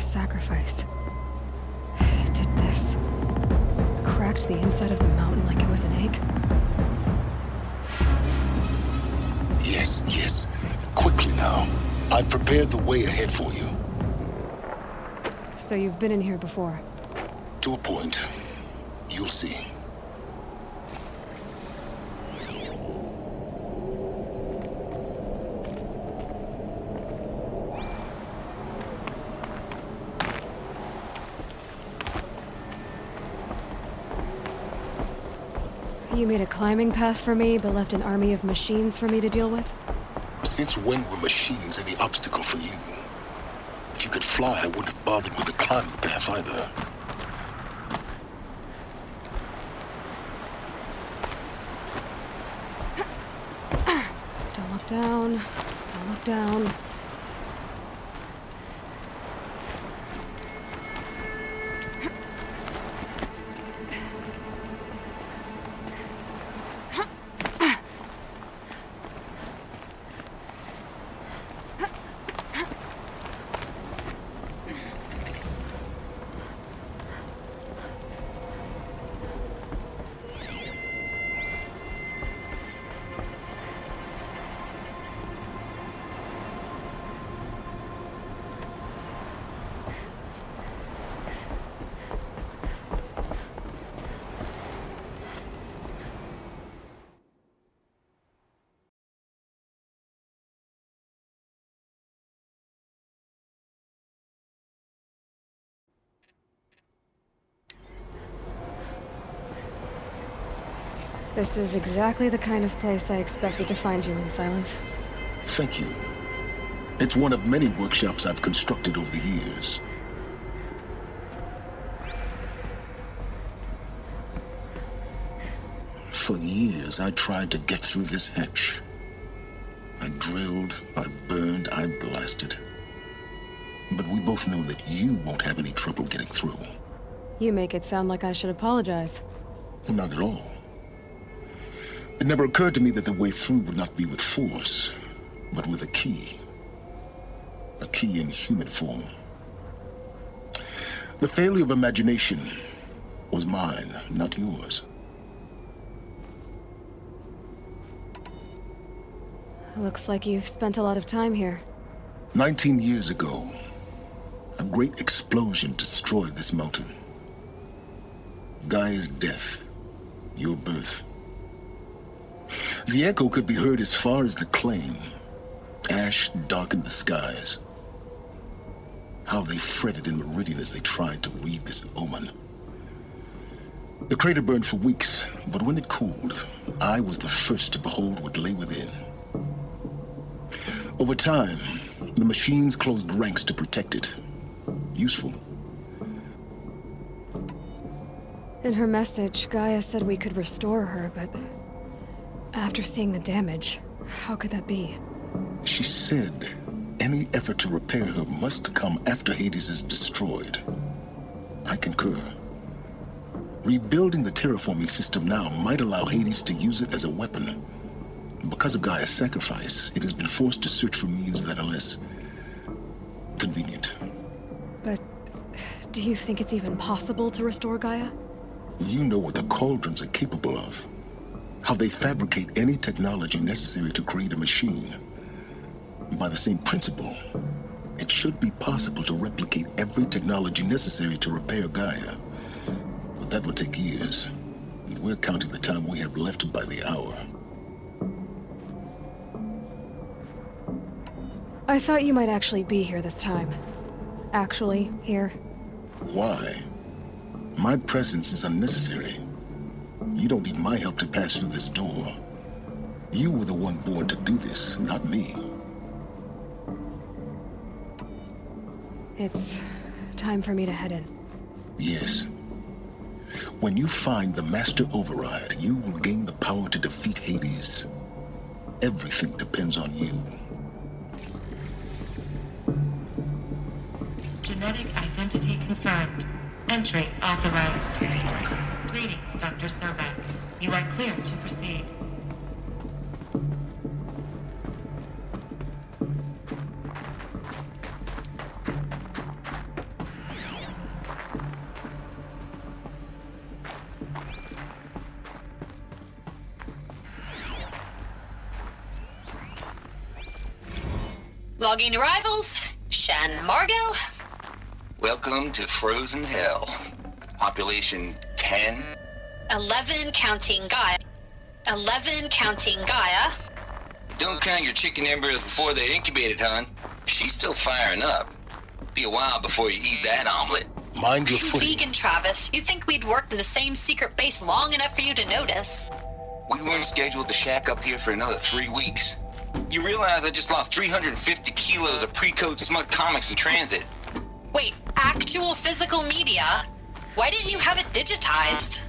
Sacrifice. It did this. Cracked the inside of the mountain like it was an egg. Yes, yes. Quickly now. I've prepared the way ahead for you. So you've been in here before? To a point. You'll see. You made a climbing path for me, but left an army of machines for me to deal with? Since when were machines any obstacle for you? If you could fly, I wouldn't have bothered with the climbing path either. Don't look down. Don't look down. This is exactly the kind of place I expected to find you in, Silence. Thank you. It's one of many workshops I've constructed over the years. For years, I tried to get through this hatch. I drilled, I burned, I blasted. But we both know that you won't have any trouble getting through. You make it sound like I should apologize. Not at all. It never occurred to me that the way through would not be with force, but with a key. A key in human form. The failure of imagination was mine, not yours. Looks like you've spent a lot of time here. 19 years ago, a great explosion destroyed this mountain. Gaia's death, your birth. The echo could be heard as far as the claim. Ash darkened the skies. How they fretted in Meridian as they tried to read this omen. The crater burned for weeks, but when it cooled, I was the first to behold what lay within. Over time, the machines closed ranks to protect it. Useful. In her message, Gaia said we could restore her, but after seeing the damage, how could that be? She said any effort to repair her must come after Hades is destroyed. I concur. Rebuilding the terraforming system now might allow Hades to use it as a weapon. Because of Gaia's sacrifice, it has been forced to search for means that are less convenient. But do you think it's even possible to restore Gaia? You know what the Cauldrons are capable of. How they fabricate any technology necessary to create a machine. By the same principle, it should be possible to replicate every technology necessary to repair Gaia. But that would take years. And we're counting the time we have left by the hour. I thought you might actually be here this time. Actually, here. Why? My presence is unnecessary. You don't need my help to pass through this door. You were the one born to do this, not me. It's time for me to head in. Yes. When you find the Master Override, you will gain the power to defeat Hades. Everything depends on you. Genetic identity confirmed. Entry authorized. Greetings, Dr. Sobek. You are clear to proceed. Logging arrivals. Shen Margot. Welcome to Frozen Hell. Population 10. 11 counting Gaia. 11 counting Gaia. Don't count your chicken embryos before they're incubated, hon. She's still firing up. Be a while before you eat that omelet. Mind your footing. Vegan Travis, you think we'd worked in the same secret base long enough for you to notice? We weren't scheduled to shack up here for another 3 weeks. You realize I just lost 350 kilos of pre-code smut comics in transit. Wait, actual physical media? Why didn't you have it digitized?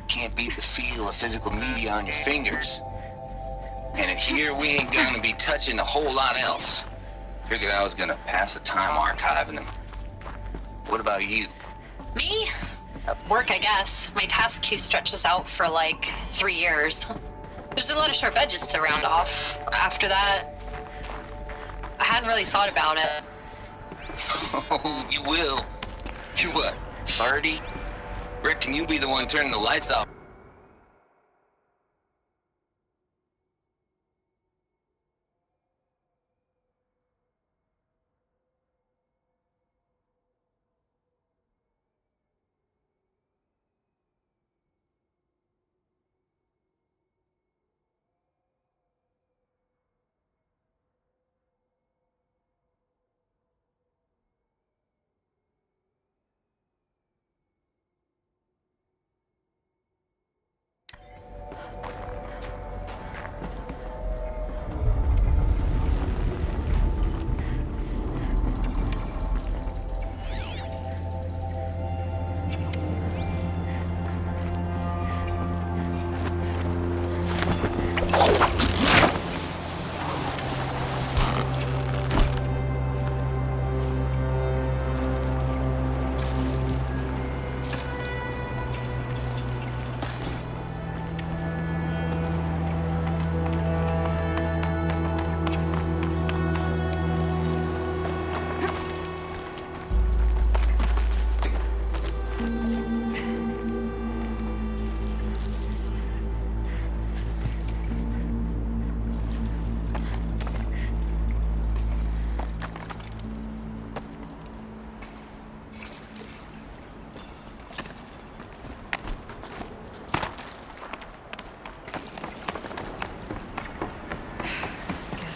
Can't beat the feel of physical media on your fingers. And in here, we ain't gonna be touching a whole lot else. Figured I was gonna pass the time archiving them. What about you? Me? Work, I guess. My task queue stretches out for like 3 years. There's a lot of sharp edges to round off. After that, I hadn't really thought about it. Oh, you will. You're what, 30? Reckon you'll be the one turning the lights off.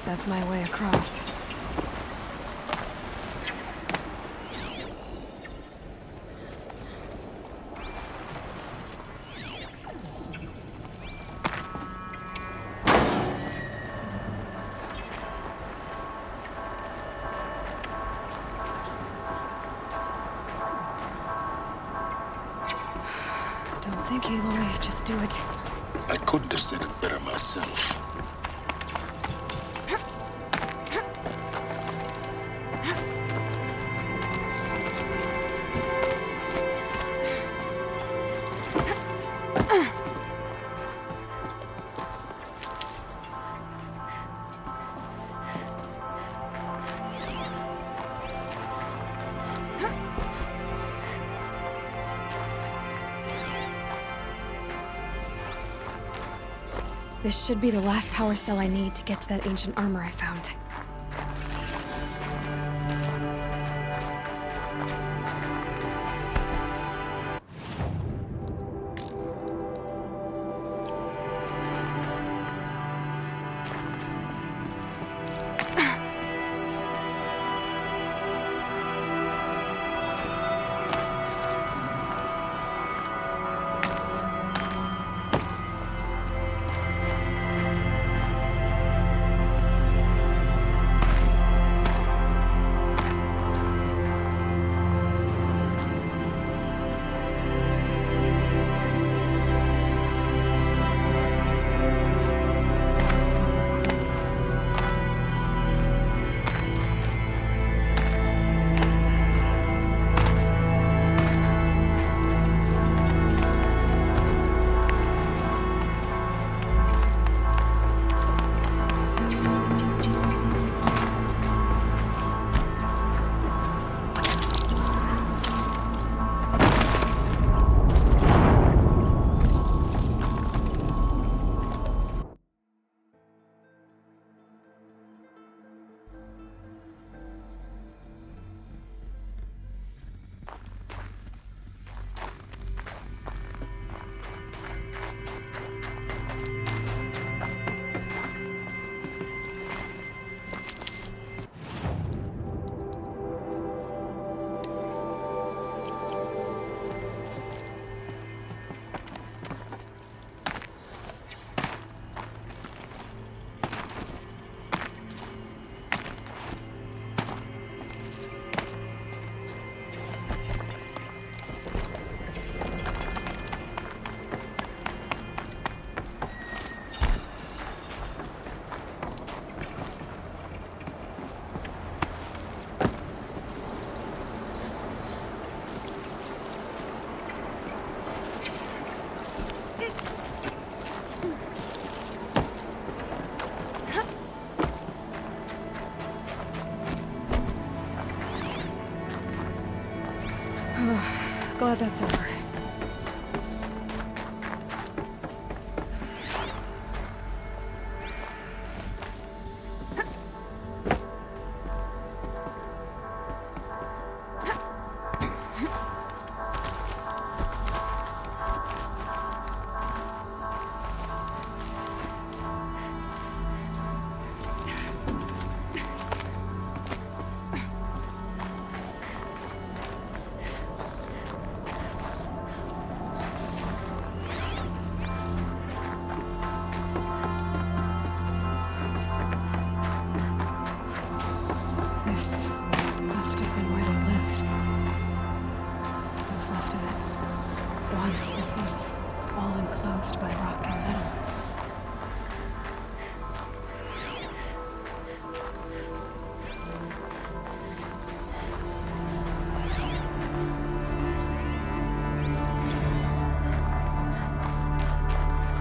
That's my way across. Don't think, Aloy. Just do it. I couldn't have said it better myself. This should be the last power cell I need to get to that ancient armor I found. Oh, glad that's over. This must have been where they lived. What's left of it. Once this was all enclosed by rock and metal.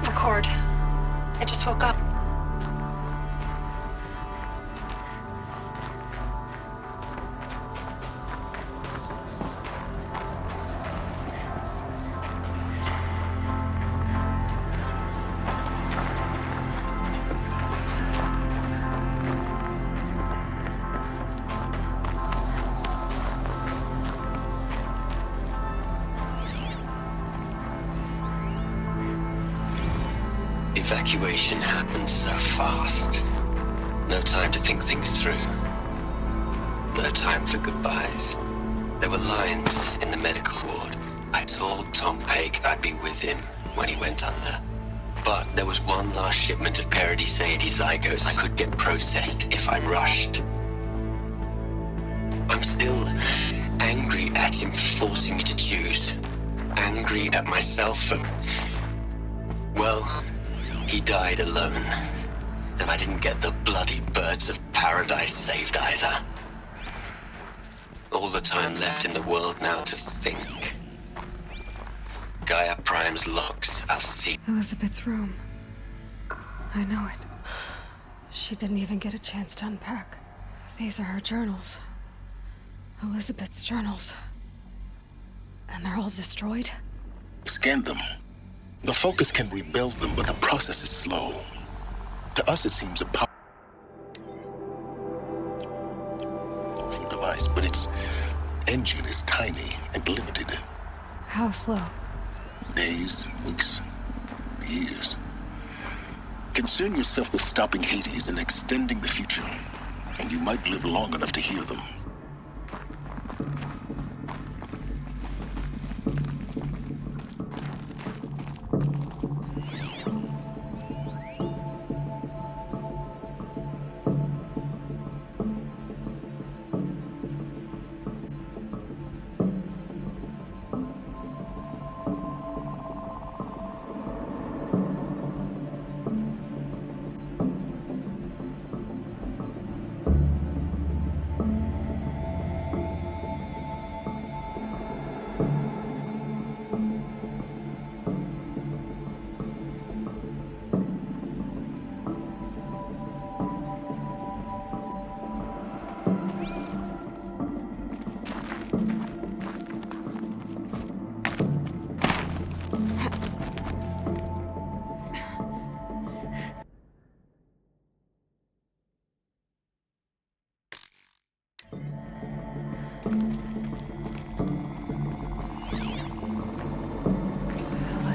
Record. I just woke up. Evacuation happened so fast. No time to think things through. No time for goodbyes. There were lines in the medical ward. I told Tom Pake I'd be with him when he went under. But there was one last shipment of Paradiseidae zygotes I could get processed if I rushed. I'm still angry at him for forcing me to choose. Angry at myself for... well... he died alone, and I didn't get the bloody birds of paradise saved either. All the time left in the world now to think. Gaia Prime's logs, I'll see. Elizabeth's room. I know it. She didn't even get a chance to unpack. These are her journals. Elizabeth's journals. And they're all destroyed? Scan them. The Focus can rebuild them, but the process is slow. To us, it seems a powerful device, but its engine is tiny and limited. How slow? Days, weeks, years. Concern yourself with stopping Hades and extending the future, and you might live long enough to hear them.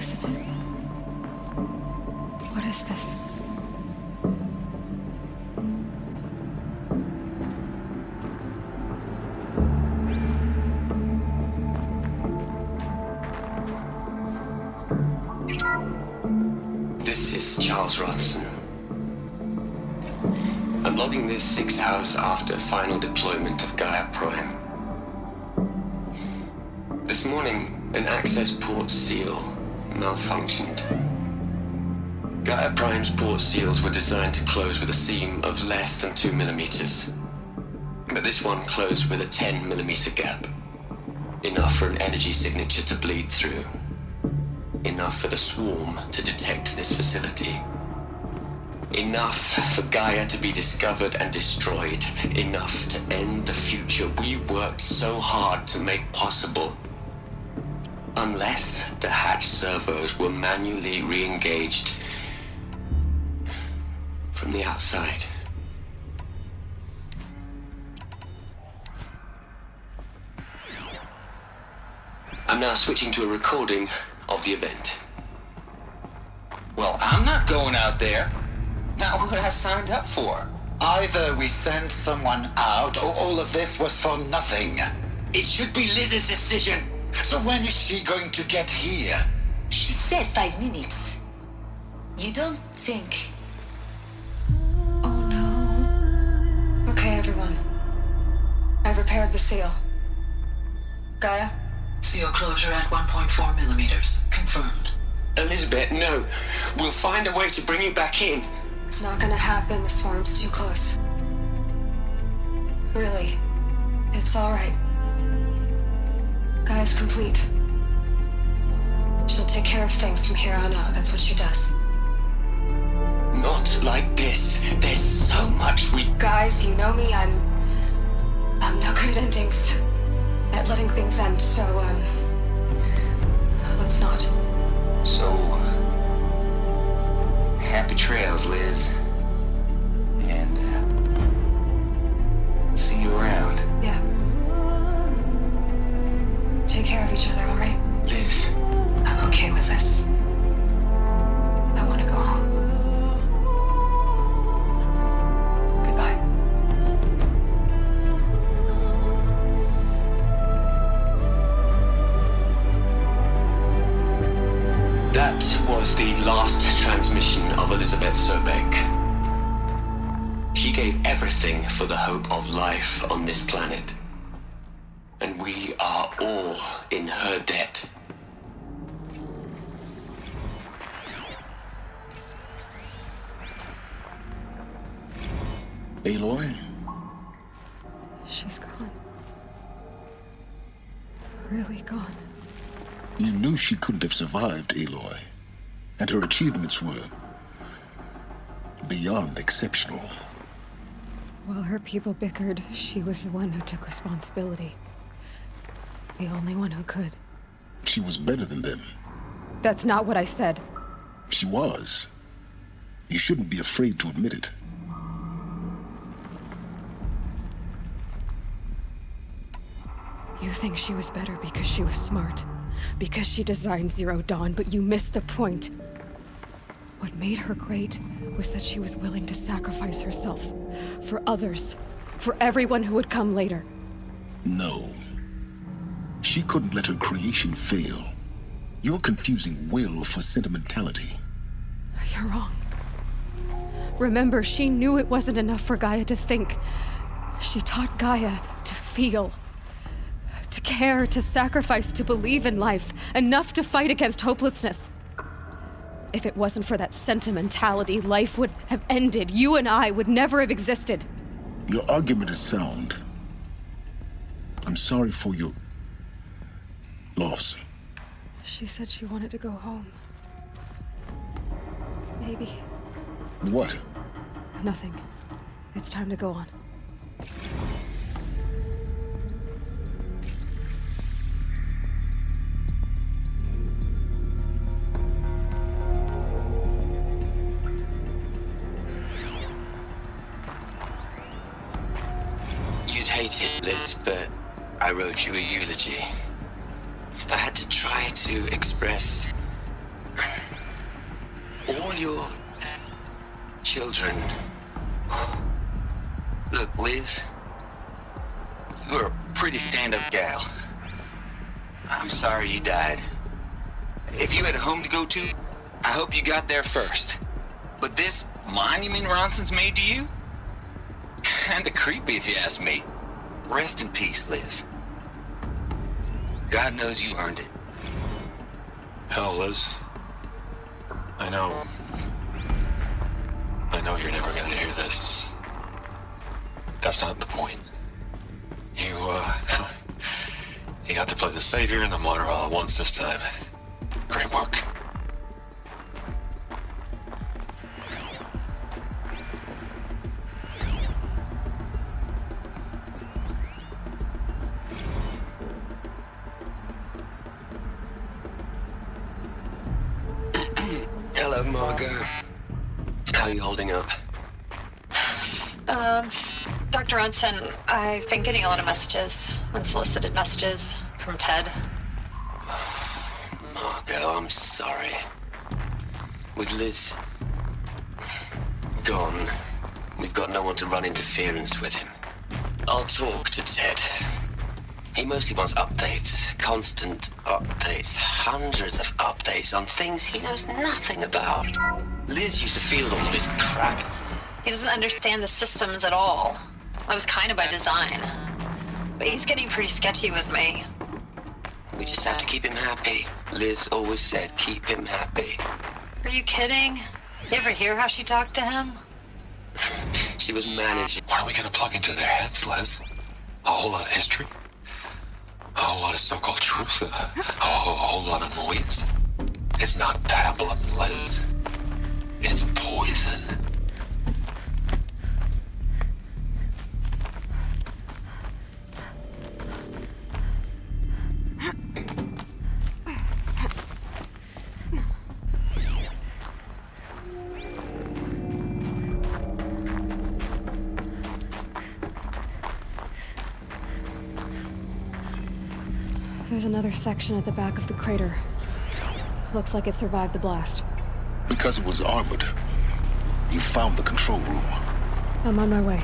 Elizabeth. What is this? This is Charles Ronson. I'm logging this 6 hours after final deployment of Gaia Prime. This morning, an access port seal malfunctioned. Gaia Prime's port seals were designed to close with a seam of less than 2 millimeters. But this one closed with a 10 millimeter gap. Enough for an energy signature to bleed through. Enough for the swarm to detect this facility. Enough for Gaia to be discovered and destroyed. Enough to end the future we worked so hard to make possible. Unless the hatch servos were manually re-engaged from the outside. I'm now switching to a recording of the event. Well, I'm not going out there. Not what I signed up for. Either we send someone out, or all of this was for nothing. It should be Liz's decision. So when is she going to get here? She said 5 minutes. You don't think... Oh no. Okay, everyone. I've repaired the seal. Gaia? Seal closure at 1.4 millimeters. Confirmed. Elizabeth, no. We'll find a way to bring you back in. It's not gonna happen. The swarm's too close. Really. It's alright. Gaia's complete. She'll take care of things from here on out. That's what she does. Not like this. There's so much we... Guys, you know me. I'm no good at endings. At letting things end, so, let's not. So, happy trails, Liz. And, see you around. Yeah. Take care of each other, all right? Liz. I'm okay with this. I want to go home. Goodbye. That was the last transmission of Elizabeth Sobeck. She gave everything for the hope of life on this planet. And we are all in her debt. Aloy? She's gone. Really gone. You knew she couldn't have survived, Aloy. And her achievements were beyond exceptional. While her people bickered, she was the one who took responsibility. The only one who could. She was better than them. That's not what I said. She was. You shouldn't be afraid to admit it. You think she was better because she was smart. Because she designed Zero Dawn, but you missed the point. What made her great was that she was willing to sacrifice herself. For others. For everyone who would come later. No. She couldn't let her creation fail. You're confusing will for sentimentality. You're wrong. Remember, she knew it wasn't enough for Gaia to think. She taught Gaia to feel. To care, to sacrifice, to believe in life. Enough to fight against hopelessness. If it wasn't for that sentimentality, life would have ended. You and I would never have existed. Your argument is sound. I'm sorry for your loss. She said she wanted to go home. Maybe. What? Nothing. It's time to go on. You'd hate it, Liz, but I wrote you a eulogy. I had to try to express all your children. Look, Liz, you're a pretty stand-up gal. I'm sorry you died. If you had a home to go to, I hope you got there first. But this monument Ronson's made to you? Kinda creepy if you ask me. Rest in peace, Liz. God knows you earned it. Hell, Liz. I know you're never gonna hear this. That's not the point. You got to play the savior and the martyr all at once this time. Great work. Hello, Margot. How are you holding up? Dr. Ronson, I've been getting a lot of messages, unsolicited messages from Ted. Margot, I'm sorry. With Liz gone, we've got no one to run interference with him. I'll talk to Ted. He mostly wants updates, constant updates, hundreds of updates on things he knows nothing about. Liz used to field all of his crap. He doesn't understand the systems at all. That was kind of by design. But he's getting pretty sketchy with me. We just have to keep him happy. Liz always said, keep him happy. Are you kidding? You ever hear how she talked to him? She was managing. What are we gonna plug into their heads, Liz? A whole lot of history? A whole lot of so-called truth? A whole lot of noise? It's not pablum, Liz. It's poison. There's another section at the back of the crater. Looks like it survived the blast. Because it was armored, you found the control room. I'm on my way.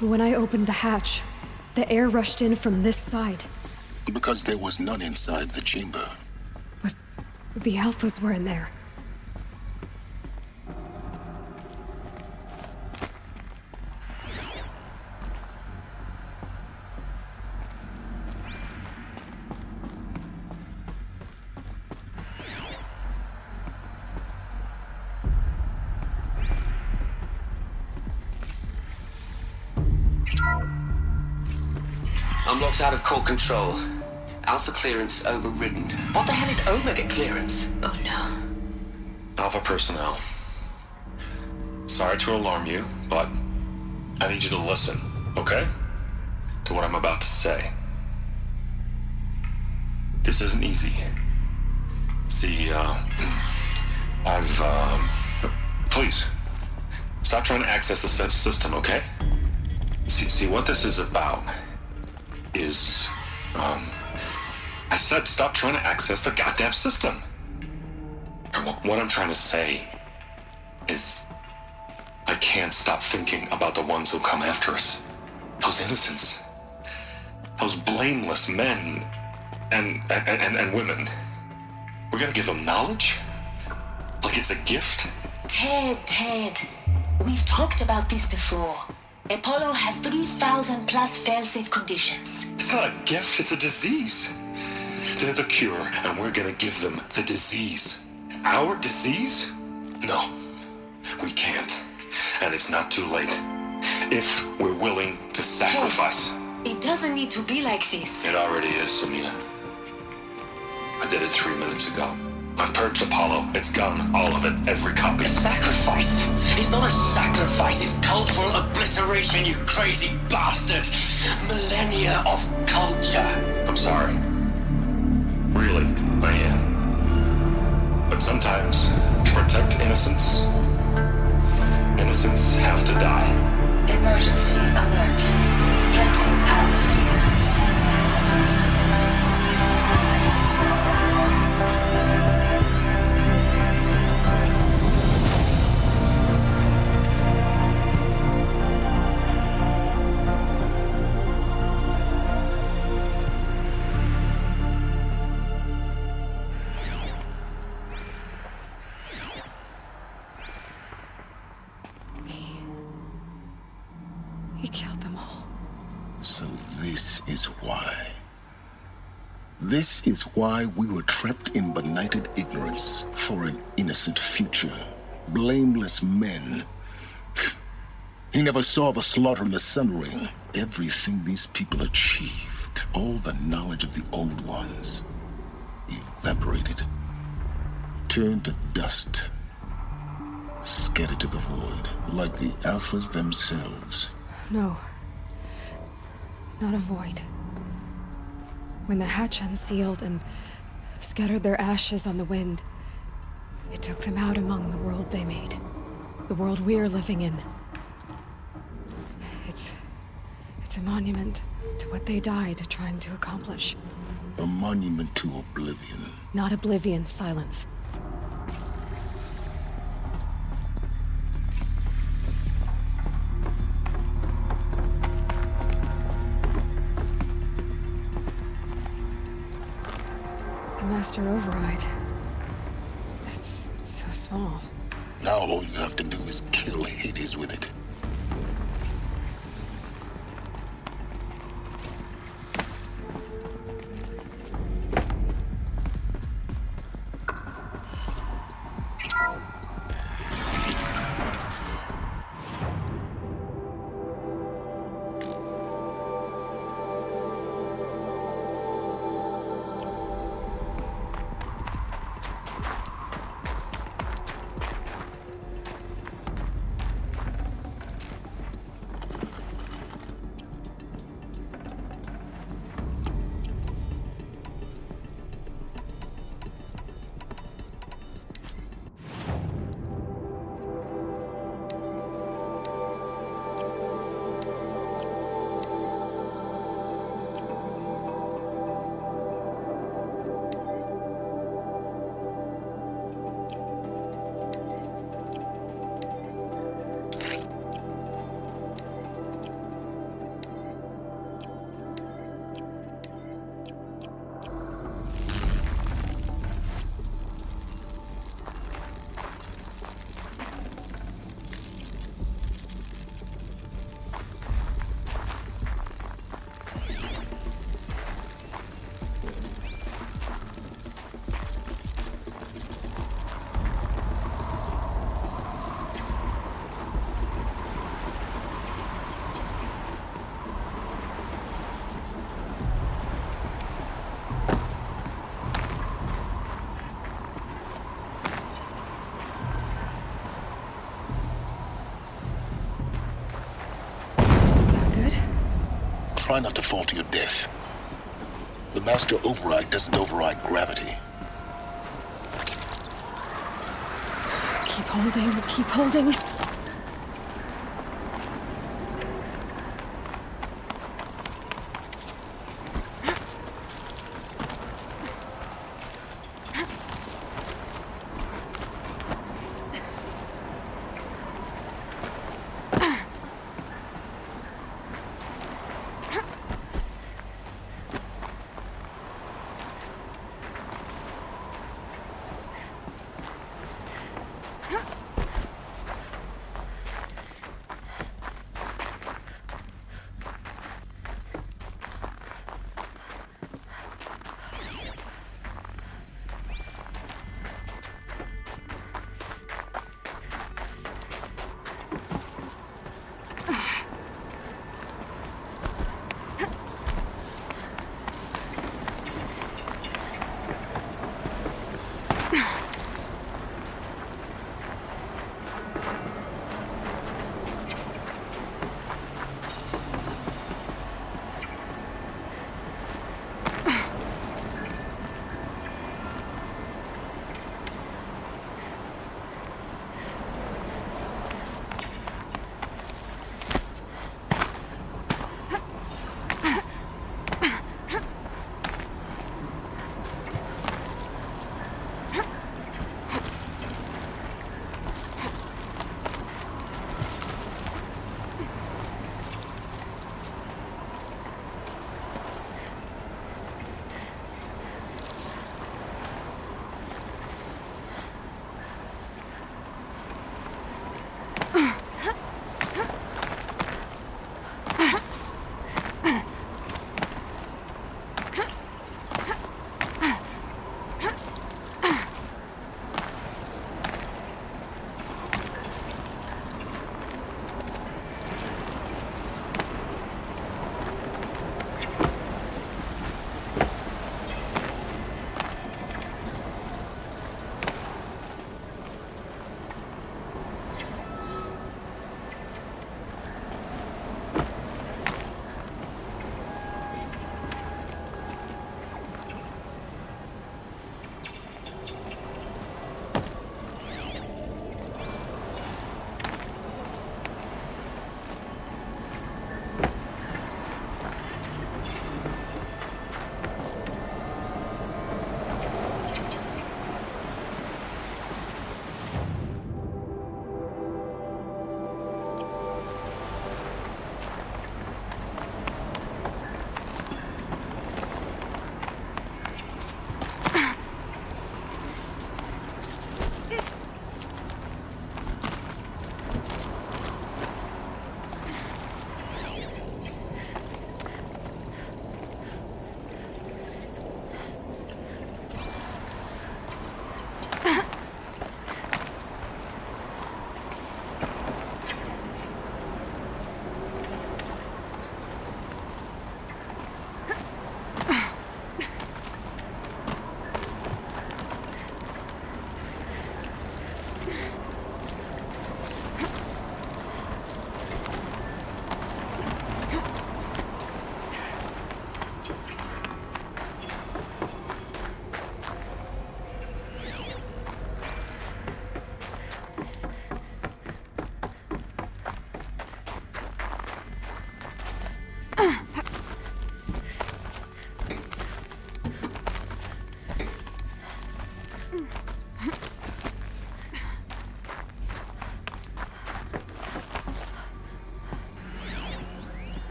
When I opened the hatch, the air rushed in from this side. Because there was none inside the chamber. But the Alphas were in there. I'm locked out of core control. Alpha clearance overridden. What the hell is Omega clearance? Oh no. Alpha personnel. Sorry to alarm you, but I need you to listen, okay? To what I'm about to say. This isn't easy. See, please, stop trying to access the system, okay? See, what this is about is, I said stop trying to access the goddamn system. And what I'm trying to say is I can't stop thinking about the ones who come after us. Those innocents. Those blameless men and women. We're gonna give them knowledge? Like it's a gift? Ted. We've talked about this before. Apollo has 3,000 plus fail-safe conditions. It's not a gift, it's a disease. They're the cure, and we're gonna give them the disease. Our disease? No, we can't. And it's not too late. If we're willing to sacrifice. It doesn't need to be like this. It already is, Samina. I did it 3 minutes ago. I've purged Apollo. It's gone. All of it. Every copy. A sacrifice? It's not a sacrifice. It's cultural obliteration, you crazy bastard. Millennia of culture. I'm sorry. Really, I am. But sometimes, to protect innocence, innocents have to die. Emergency alert. Venting atmosphere. He killed them all. So this is why. This is why we were trapped in benighted ignorance for an innocent future. Blameless men. He never saw the slaughter in the Sun Ring. Everything these people achieved, all the knowledge of the old ones, evaporated, turned to dust, scattered to the void, like the Alphas themselves. No. Not a void. When the hatch unsealed and scattered their ashes on the wind, it took them out among the world they made. The world we're living in. It's a monument to what they died trying to accomplish. A monument to oblivion. Not oblivion, silence. The Master Override. That's so small. Now all you have to do is kill Hades with it. Try not to fall to your death. The Master Override doesn't override gravity. Keep holding, keep holding.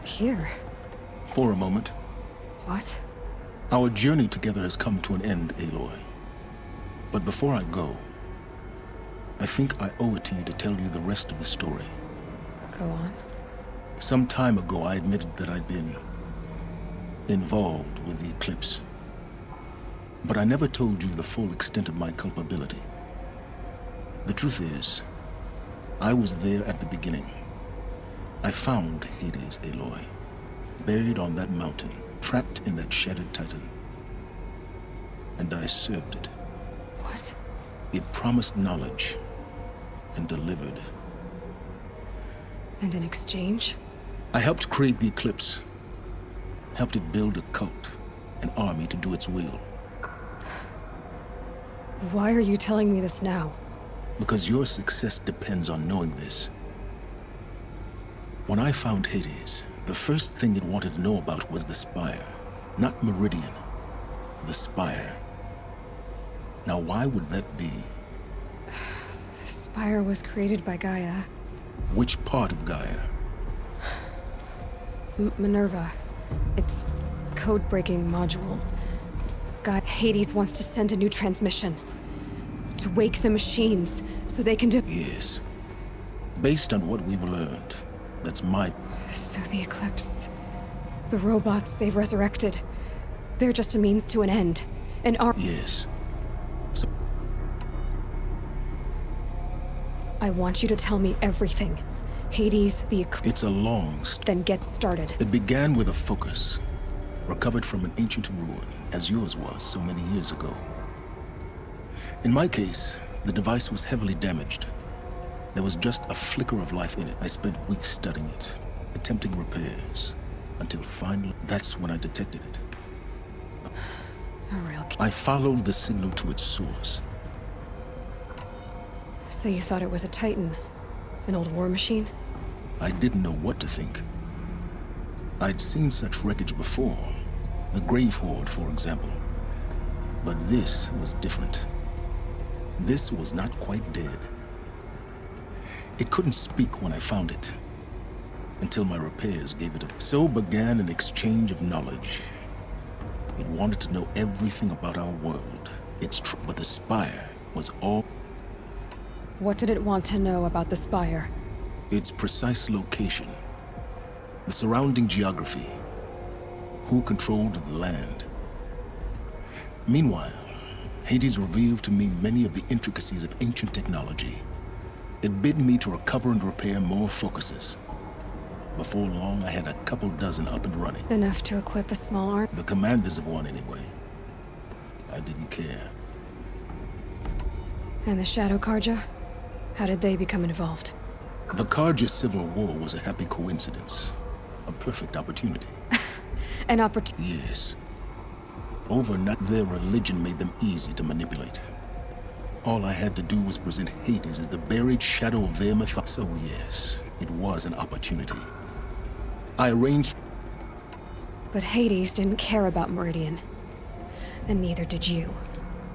Here? For a moment. What? Our journey together has come to an end, Aloy. But before I go, I think I owe it to you to tell you the rest of the story. Go on. Some time ago, I admitted that I'd been involved with the Eclipse. But I never told you the full extent of my culpability. The truth is, I was there at the beginning. I found Hades, Aloy, buried on that mountain, trapped in that shattered titan. And I served it. What? It promised knowledge and delivered. And in exchange? I helped create the Eclipse. Helped it build a cult, an army to do its will. Why are you telling me this now? Because your success depends on knowing this. When I found Hades, the first thing it wanted to know about was the Spire. Not Meridian. The Spire. Now, why would that be? The Spire was created by Gaia. Which part of Gaia? Minerva. It's code-breaking module. Hades wants to send a new transmission. To wake the machines, so they can do— Yes. Based on what we've learned, that's my— So the Eclipse, the robots they've resurrected, they're just a means to an end. An arm— Yes. I want you to tell me everything. Hades, the Eclipse— It's a long Then get started. It began with a focus, recovered from an ancient ruin, as yours was so many years ago. In my case, the device was heavily damaged. There was just a flicker of life in it. I spent weeks studying it, attempting repairs, until finally, that's when I detected it. A real— I followed the signal to its source. So you thought it was a Titan? An old war machine? I didn't know what to think. I'd seen such wreckage before. The Grave Horde, for example. But this was different. This was not quite dead. It couldn't speak when I found it, until my repairs gave it a— So began an exchange of knowledge. It wanted to know everything about our world. But the Spire was all— What did it want to know about the Spire? Its precise location, the surrounding geography, who controlled the land. Meanwhile, Hades revealed to me many of the intricacies of ancient technology. It bid me to recover and repair more focuses. Before long, I had a couple dozen up and running. Enough to equip a small army? The commanders of one, anyway. I didn't care. And the Shadow Carja? How did they become involved? The Carja Civil War was a happy coincidence. A perfect opportunity. An opportunity? Yes. Overnight, their religion made them easy to manipulate. All I had to do was present Hades as the buried shadow of their mythology. So yes, it was an opportunity. I arranged— But Hades didn't care about Meridian. And neither did you.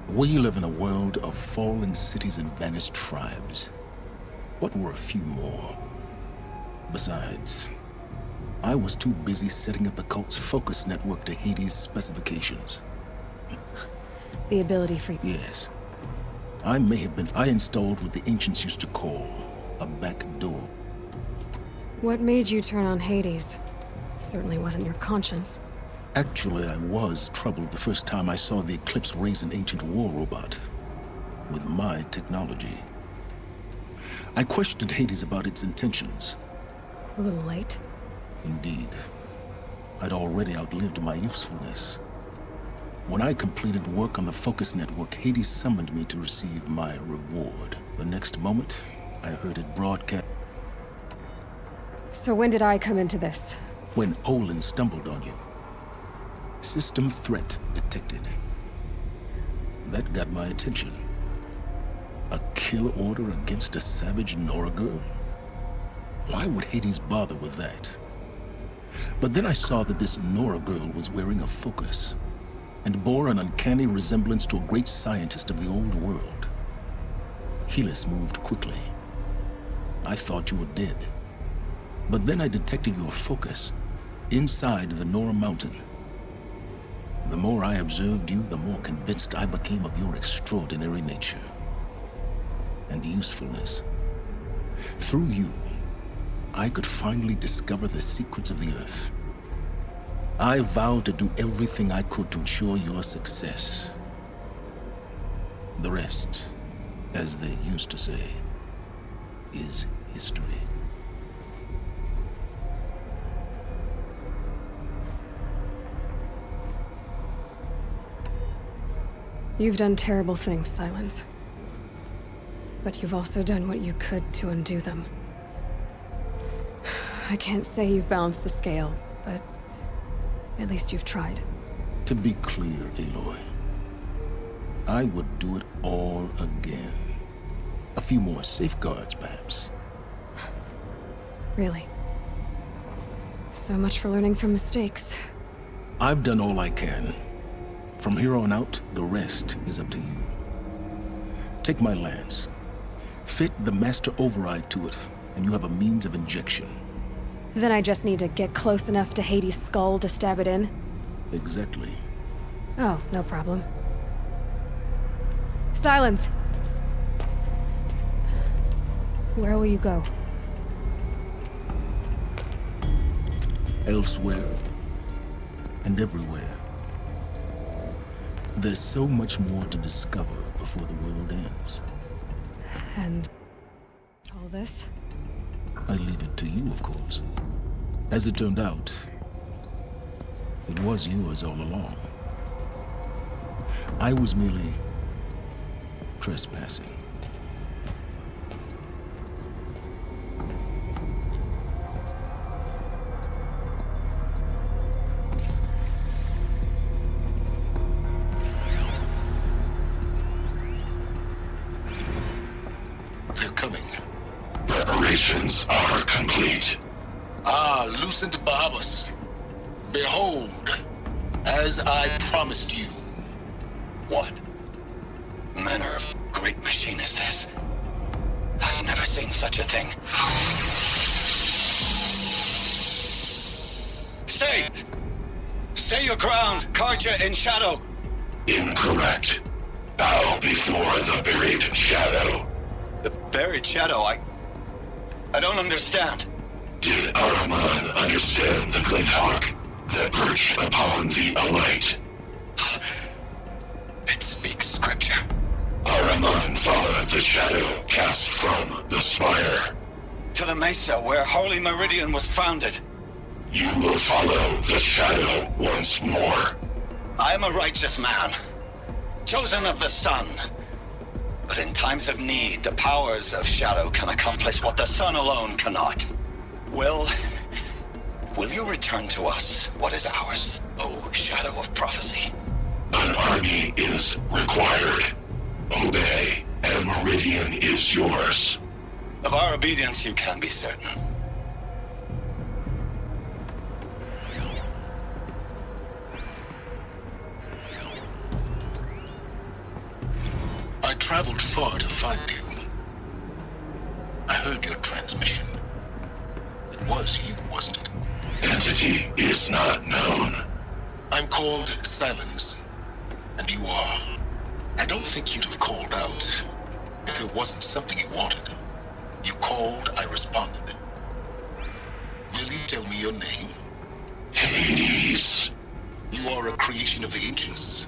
We live in a world of fallen cities and vanished tribes. What were a few more? Besides, I was too busy setting up the cult's focus network to Hades' specifications. The ability for— Yes. I may have been— I installed what the ancients used to call a back door. What made you turn on Hades? It certainly wasn't your conscience. Actually, I was troubled the first time I saw the Eclipse raise an ancient war robot with my technology. I questioned Hades about its intentions. A little late. Indeed. I'd already outlived my usefulness. When I completed work on the Focus Network, Hades summoned me to receive my reward. The next moment, I heard it broadcast. So when did I come into this? When Olin stumbled on you. System threat detected. That got my attention. A kill order against a savage Nora girl? Why would Hades bother with that? But then I saw that this Nora girl was wearing a focus and bore an uncanny resemblance to a great scientist of the old world. Helis moved quickly. I thought you were dead. But then I detected your focus inside the Nora Mountain. The more I observed you, the more convinced I became of your extraordinary nature and usefulness. Through you, I could finally discover the secrets of the Earth. I vowed to do everything I could to ensure your success. The rest, as they used to say, is history. You've done terrible things, Silence. But you've also done what you could to undo them. I can't say you've balanced the scale, but at least you've tried. To be clear, Aloy, I would do it all again. A few more safeguards, perhaps. Really? So much for learning from mistakes. I've done all I can. From here on out, the rest is up to you. Take my lance. Fit the Master Override to it, and you have a means of injection. Then I just need to get close enough to Hades' skull to stab it in? Exactly. Oh, no problem. Silence! Where will you go? Elsewhere. And everywhere. There's so much more to discover before the world ends. And all this? I leave it to you, of course. As it turned out, it was yours all along. I was merely trespassing. Preparations are complete. Ah, Lucent Bahavas. Behold, as I promised you. What manner of great machine is this? I've never seen such a thing. Stay! Stay your ground, Carja in shadow! Incorrect. Bow before the buried shadow. The buried shadow? I don't understand. Did Ahriman understand the Glint Hawk that perched upon the Alight? It speaks scripture. Ahriman followed the shadow cast from the spire. To the mesa where Holy Meridian was founded. You will follow the shadow once more. I am a righteous man, chosen of the sun. But in times of need, the powers of shadow can accomplish what the sun alone cannot. Will you return to us what is ours, O Shadow of Prophecy? An army is required. Obey, and Meridian is yours. Of our obedience you can be certain. I traveled far to find you. I heard your transmission. It was you, wasn't it? Entity is not known. I'm called Silence, and you are. I don't think you'd have called out if it wasn't something you wanted. You called, I responded. Will you tell me your name? Hades. You are a creation of the ancients.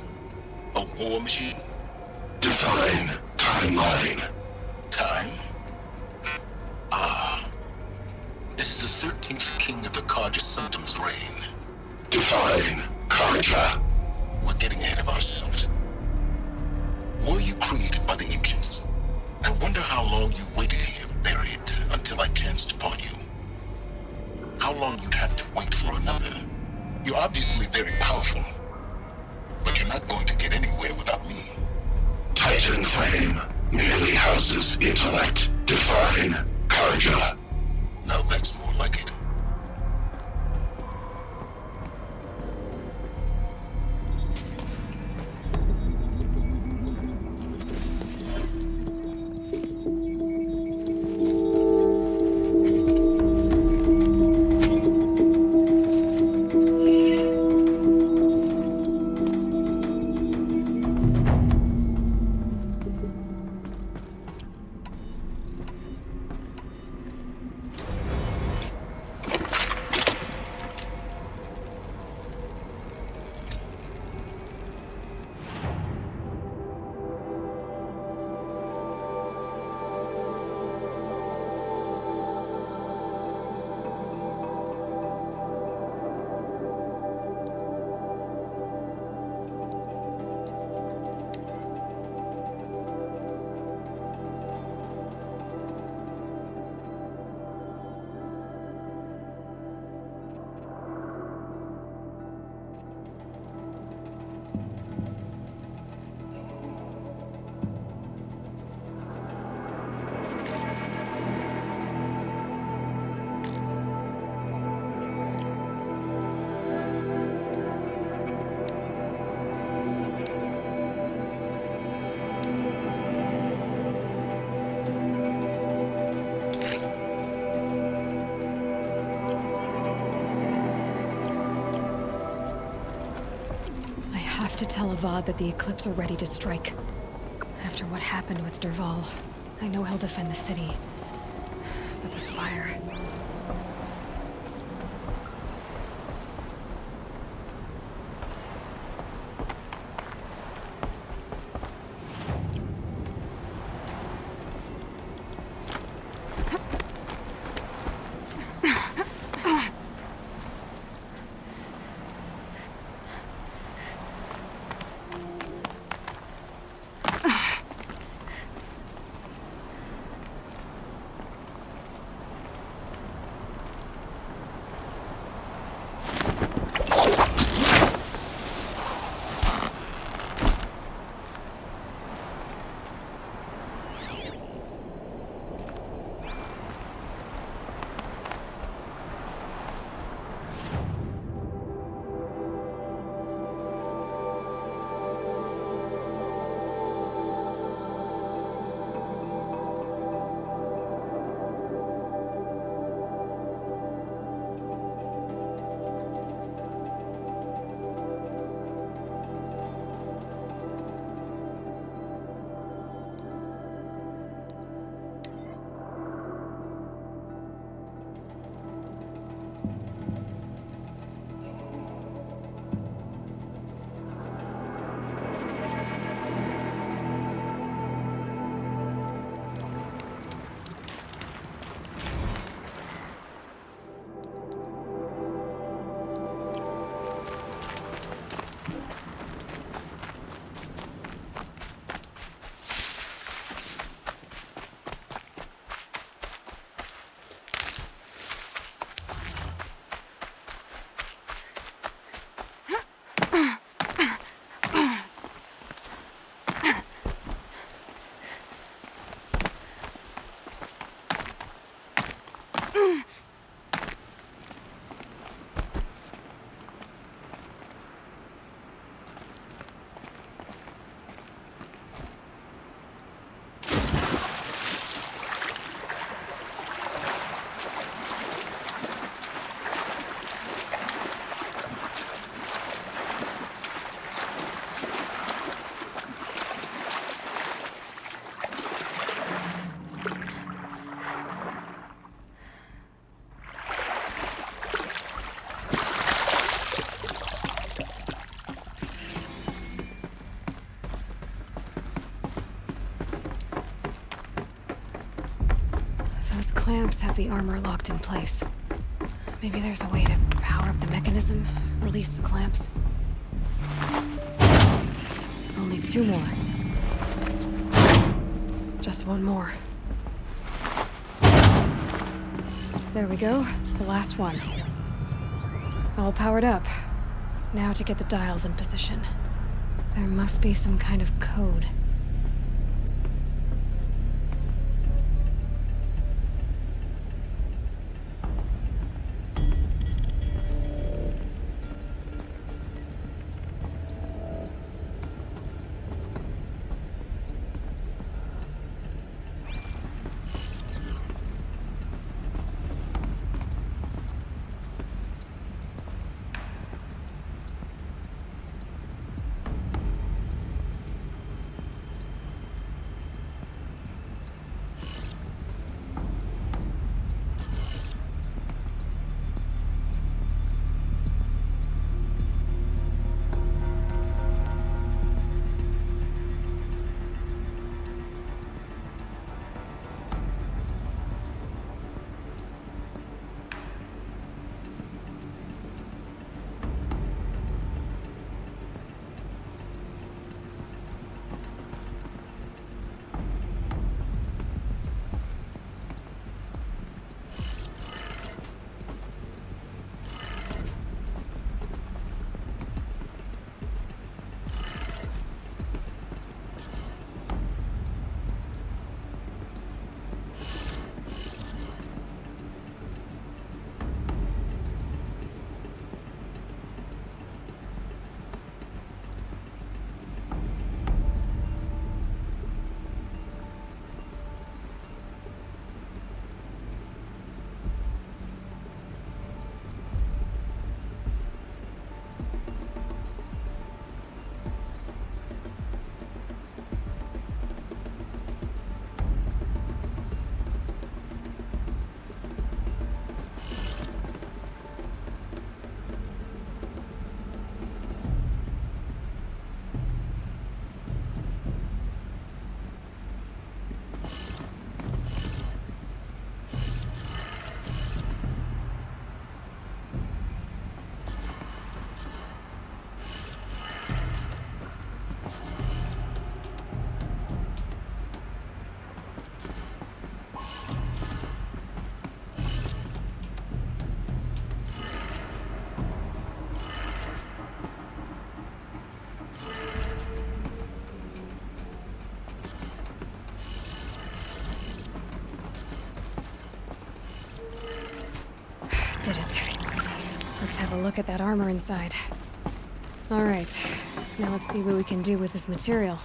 A war machine. Define timeline. Time? Ah. It is the 13th king of the Carja Sanctum's reign. Define Carja. We're getting ahead of ourselves. Were you created by the ancients? I wonder how long you waited here, buried, until I chanced upon you. How long you'd have to wait for another. You're obviously very powerful, but you're not going to get anywhere without me. Titan Flame merely houses intellect. Define Carja. Now that's more like it. have to tell Avad that the Eclipse are ready to strike. After what happened with Dervahl, I know he'll defend the city. But the Spire... Clamps have the armor locked in place. Maybe there's a way to power up the mechanism, release the clamps. Only 2 more. Just 1 more. There we go, the last one. All powered up. Now to get the dials in position. There must be some kind of code. a look at that armor inside. Alright, now let's see what we can do with this material.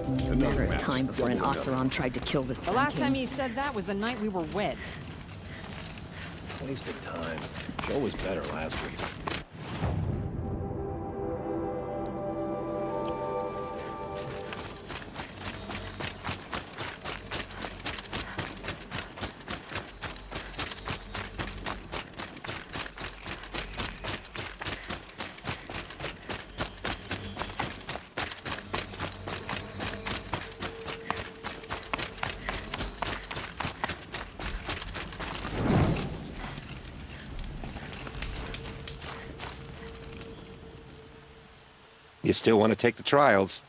Never a time before an Oseram tried to kill the The Sun last King. time you said that was the night we were wed. Waste of time. Joe was better last week. You still want to take the trials?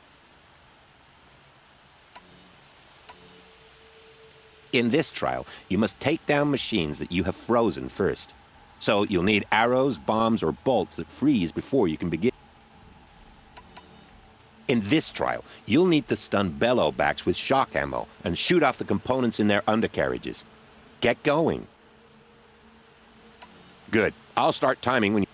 In this trial, you must take down machines that you have frozen first. So you'll need arrows, bombs, or bolts that freeze before you can begin. In this trial, you'll need to stun bellowbacks with shock ammo and shoot off the components in their undercarriages. Get going. Good. I'll start timing when you...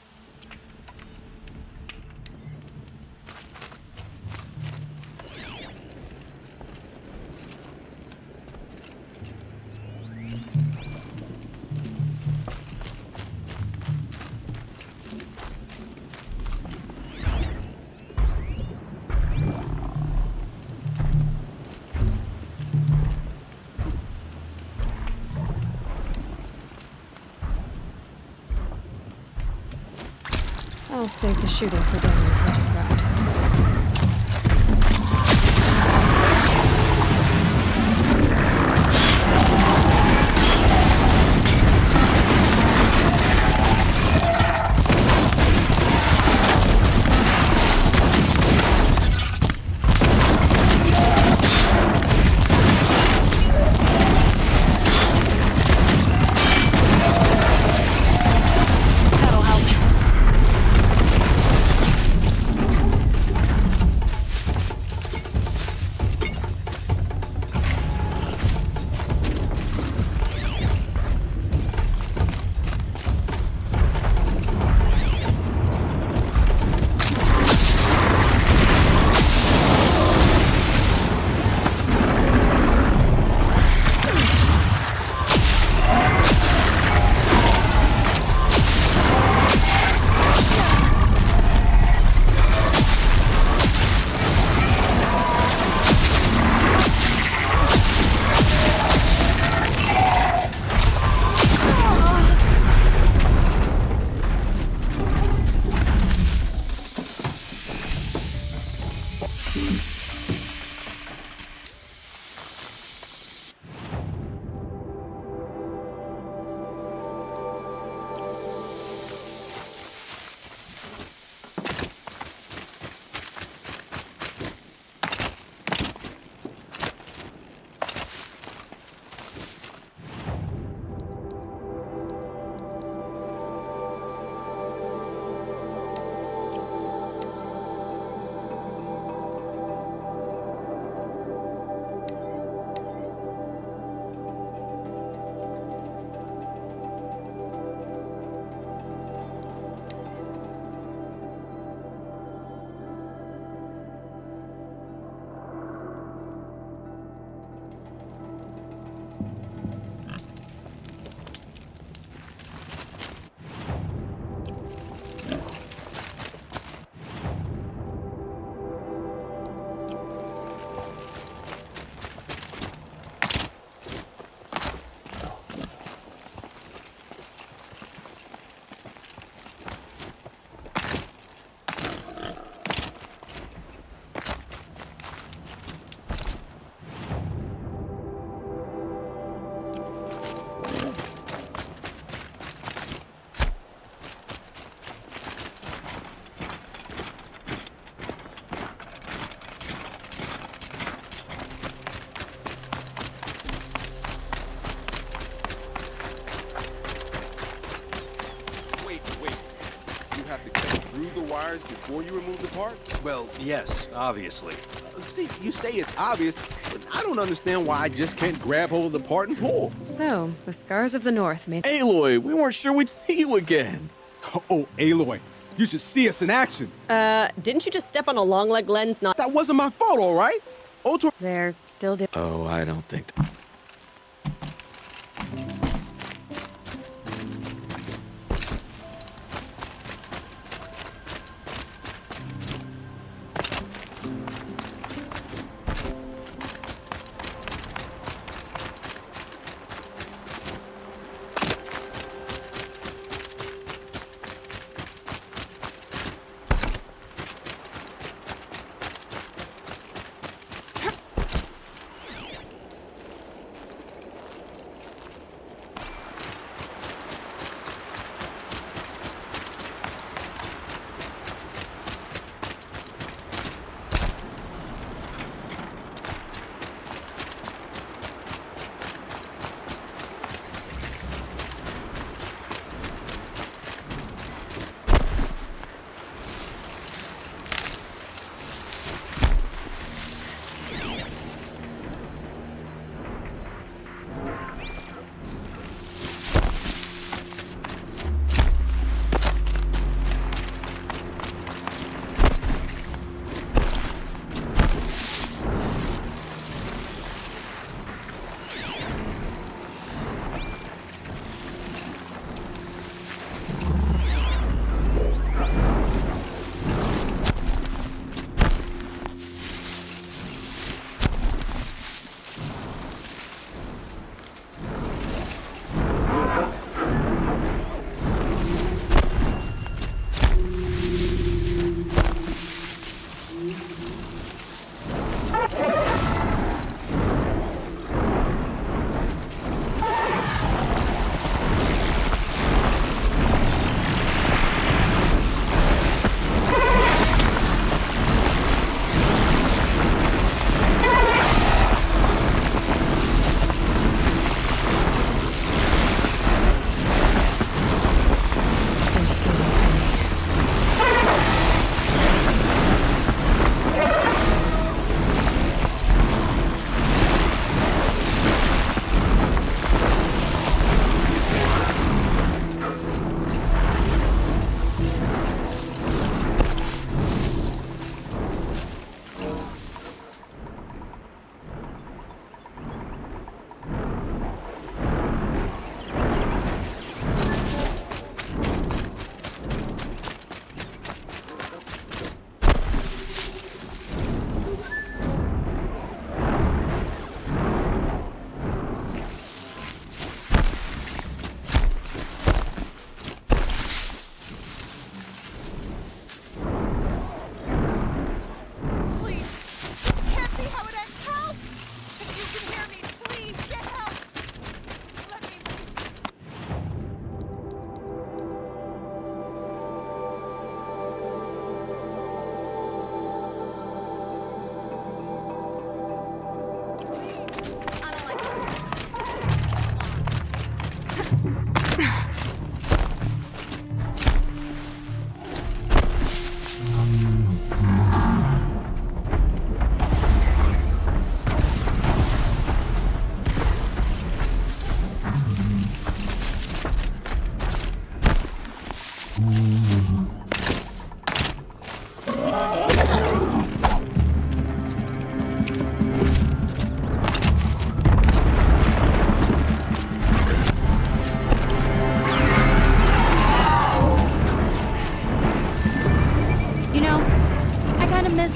I'll save the shooting for down in the hunting ground. That'll help. Before you remove the part? Well, yes, obviously. See, you say it's obvious, but I don't understand why I just can't grab hold of the part and pull. So, the Scars of the North made... Aloy, we weren't sure we'd see you again. Oh, Aloy, you should see us in action. Didn't you just step on a long leg lens? That wasn't my fault, all right? Ultor... They're still doing... Oh, I don't think...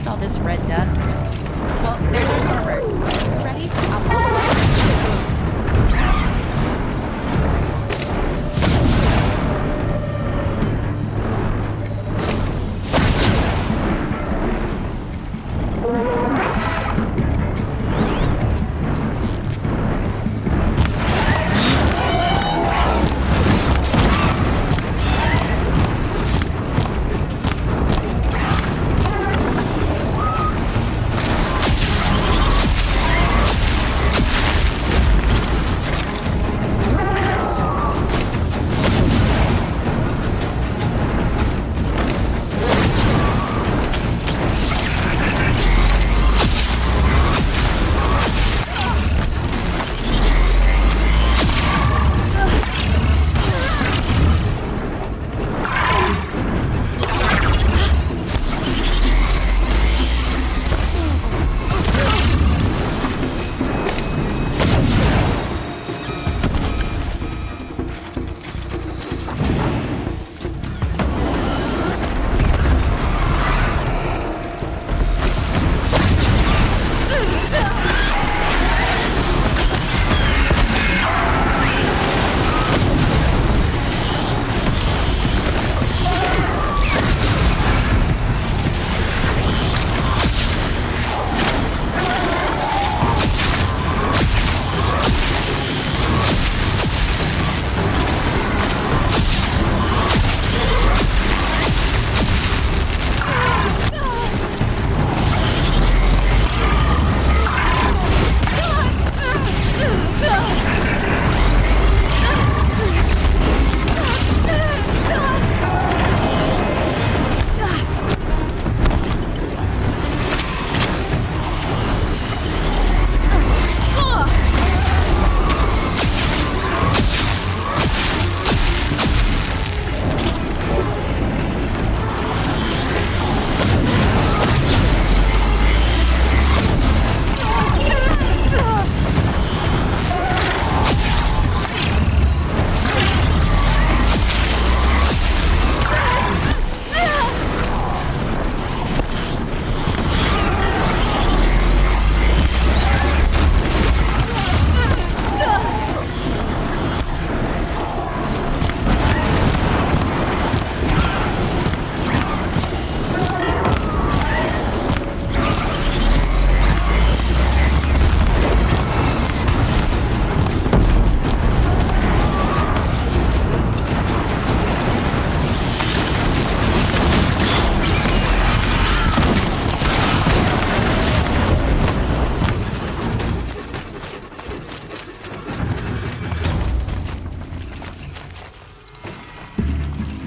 All this red dust. Well, there's our starboard. Ready? I'll follow up.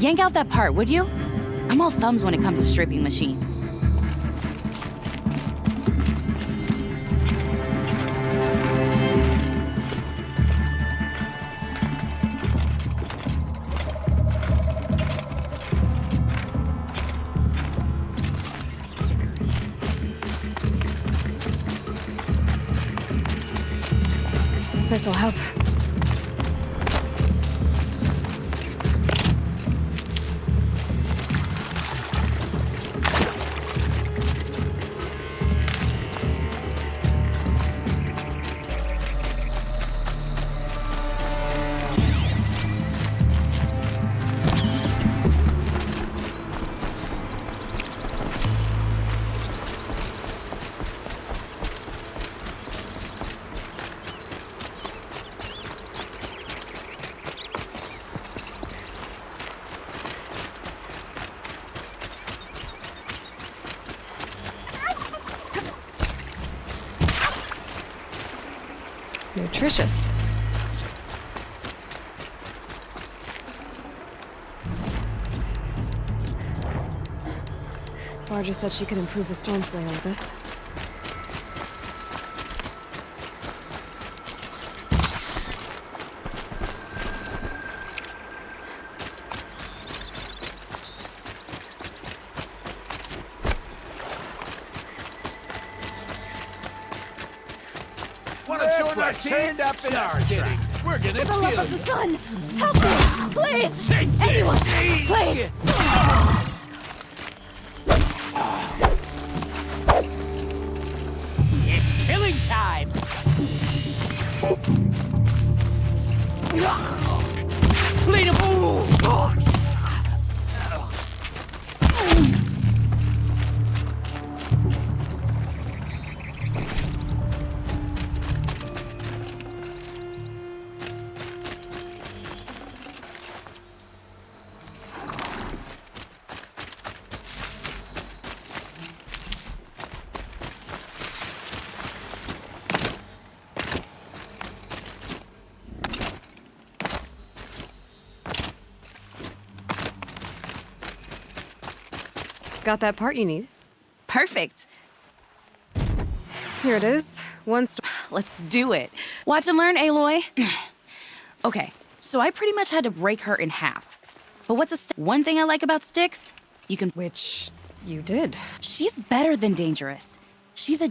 Yank out that part, would you? I'm all thumbs when it comes to stripping machines. This'll help. Nutritious. Barja said she could improve the Storm Slayer with this. Turned up in our track. We're gonna For the love kill of the you. sun, help me, please! Anyone, please! It's killing time! Lead him! Got that part you need. Perfect. Here it is. Let's do it. Watch and learn, Aloy. Okay, so I pretty much had to break her in half. But what's one thing I like about Styx? You can... Which you did. She's better than dangerous. She's a...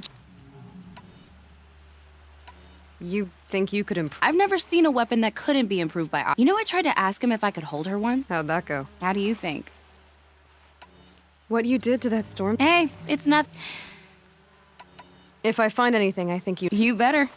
You think you could improve? I've never seen a weapon that couldn't be improved by... You know, I tried to ask him if I could hold her once. How'd that go? How do you think? What you did to that storm? Hey, it's not... If I find anything, I think you... You better.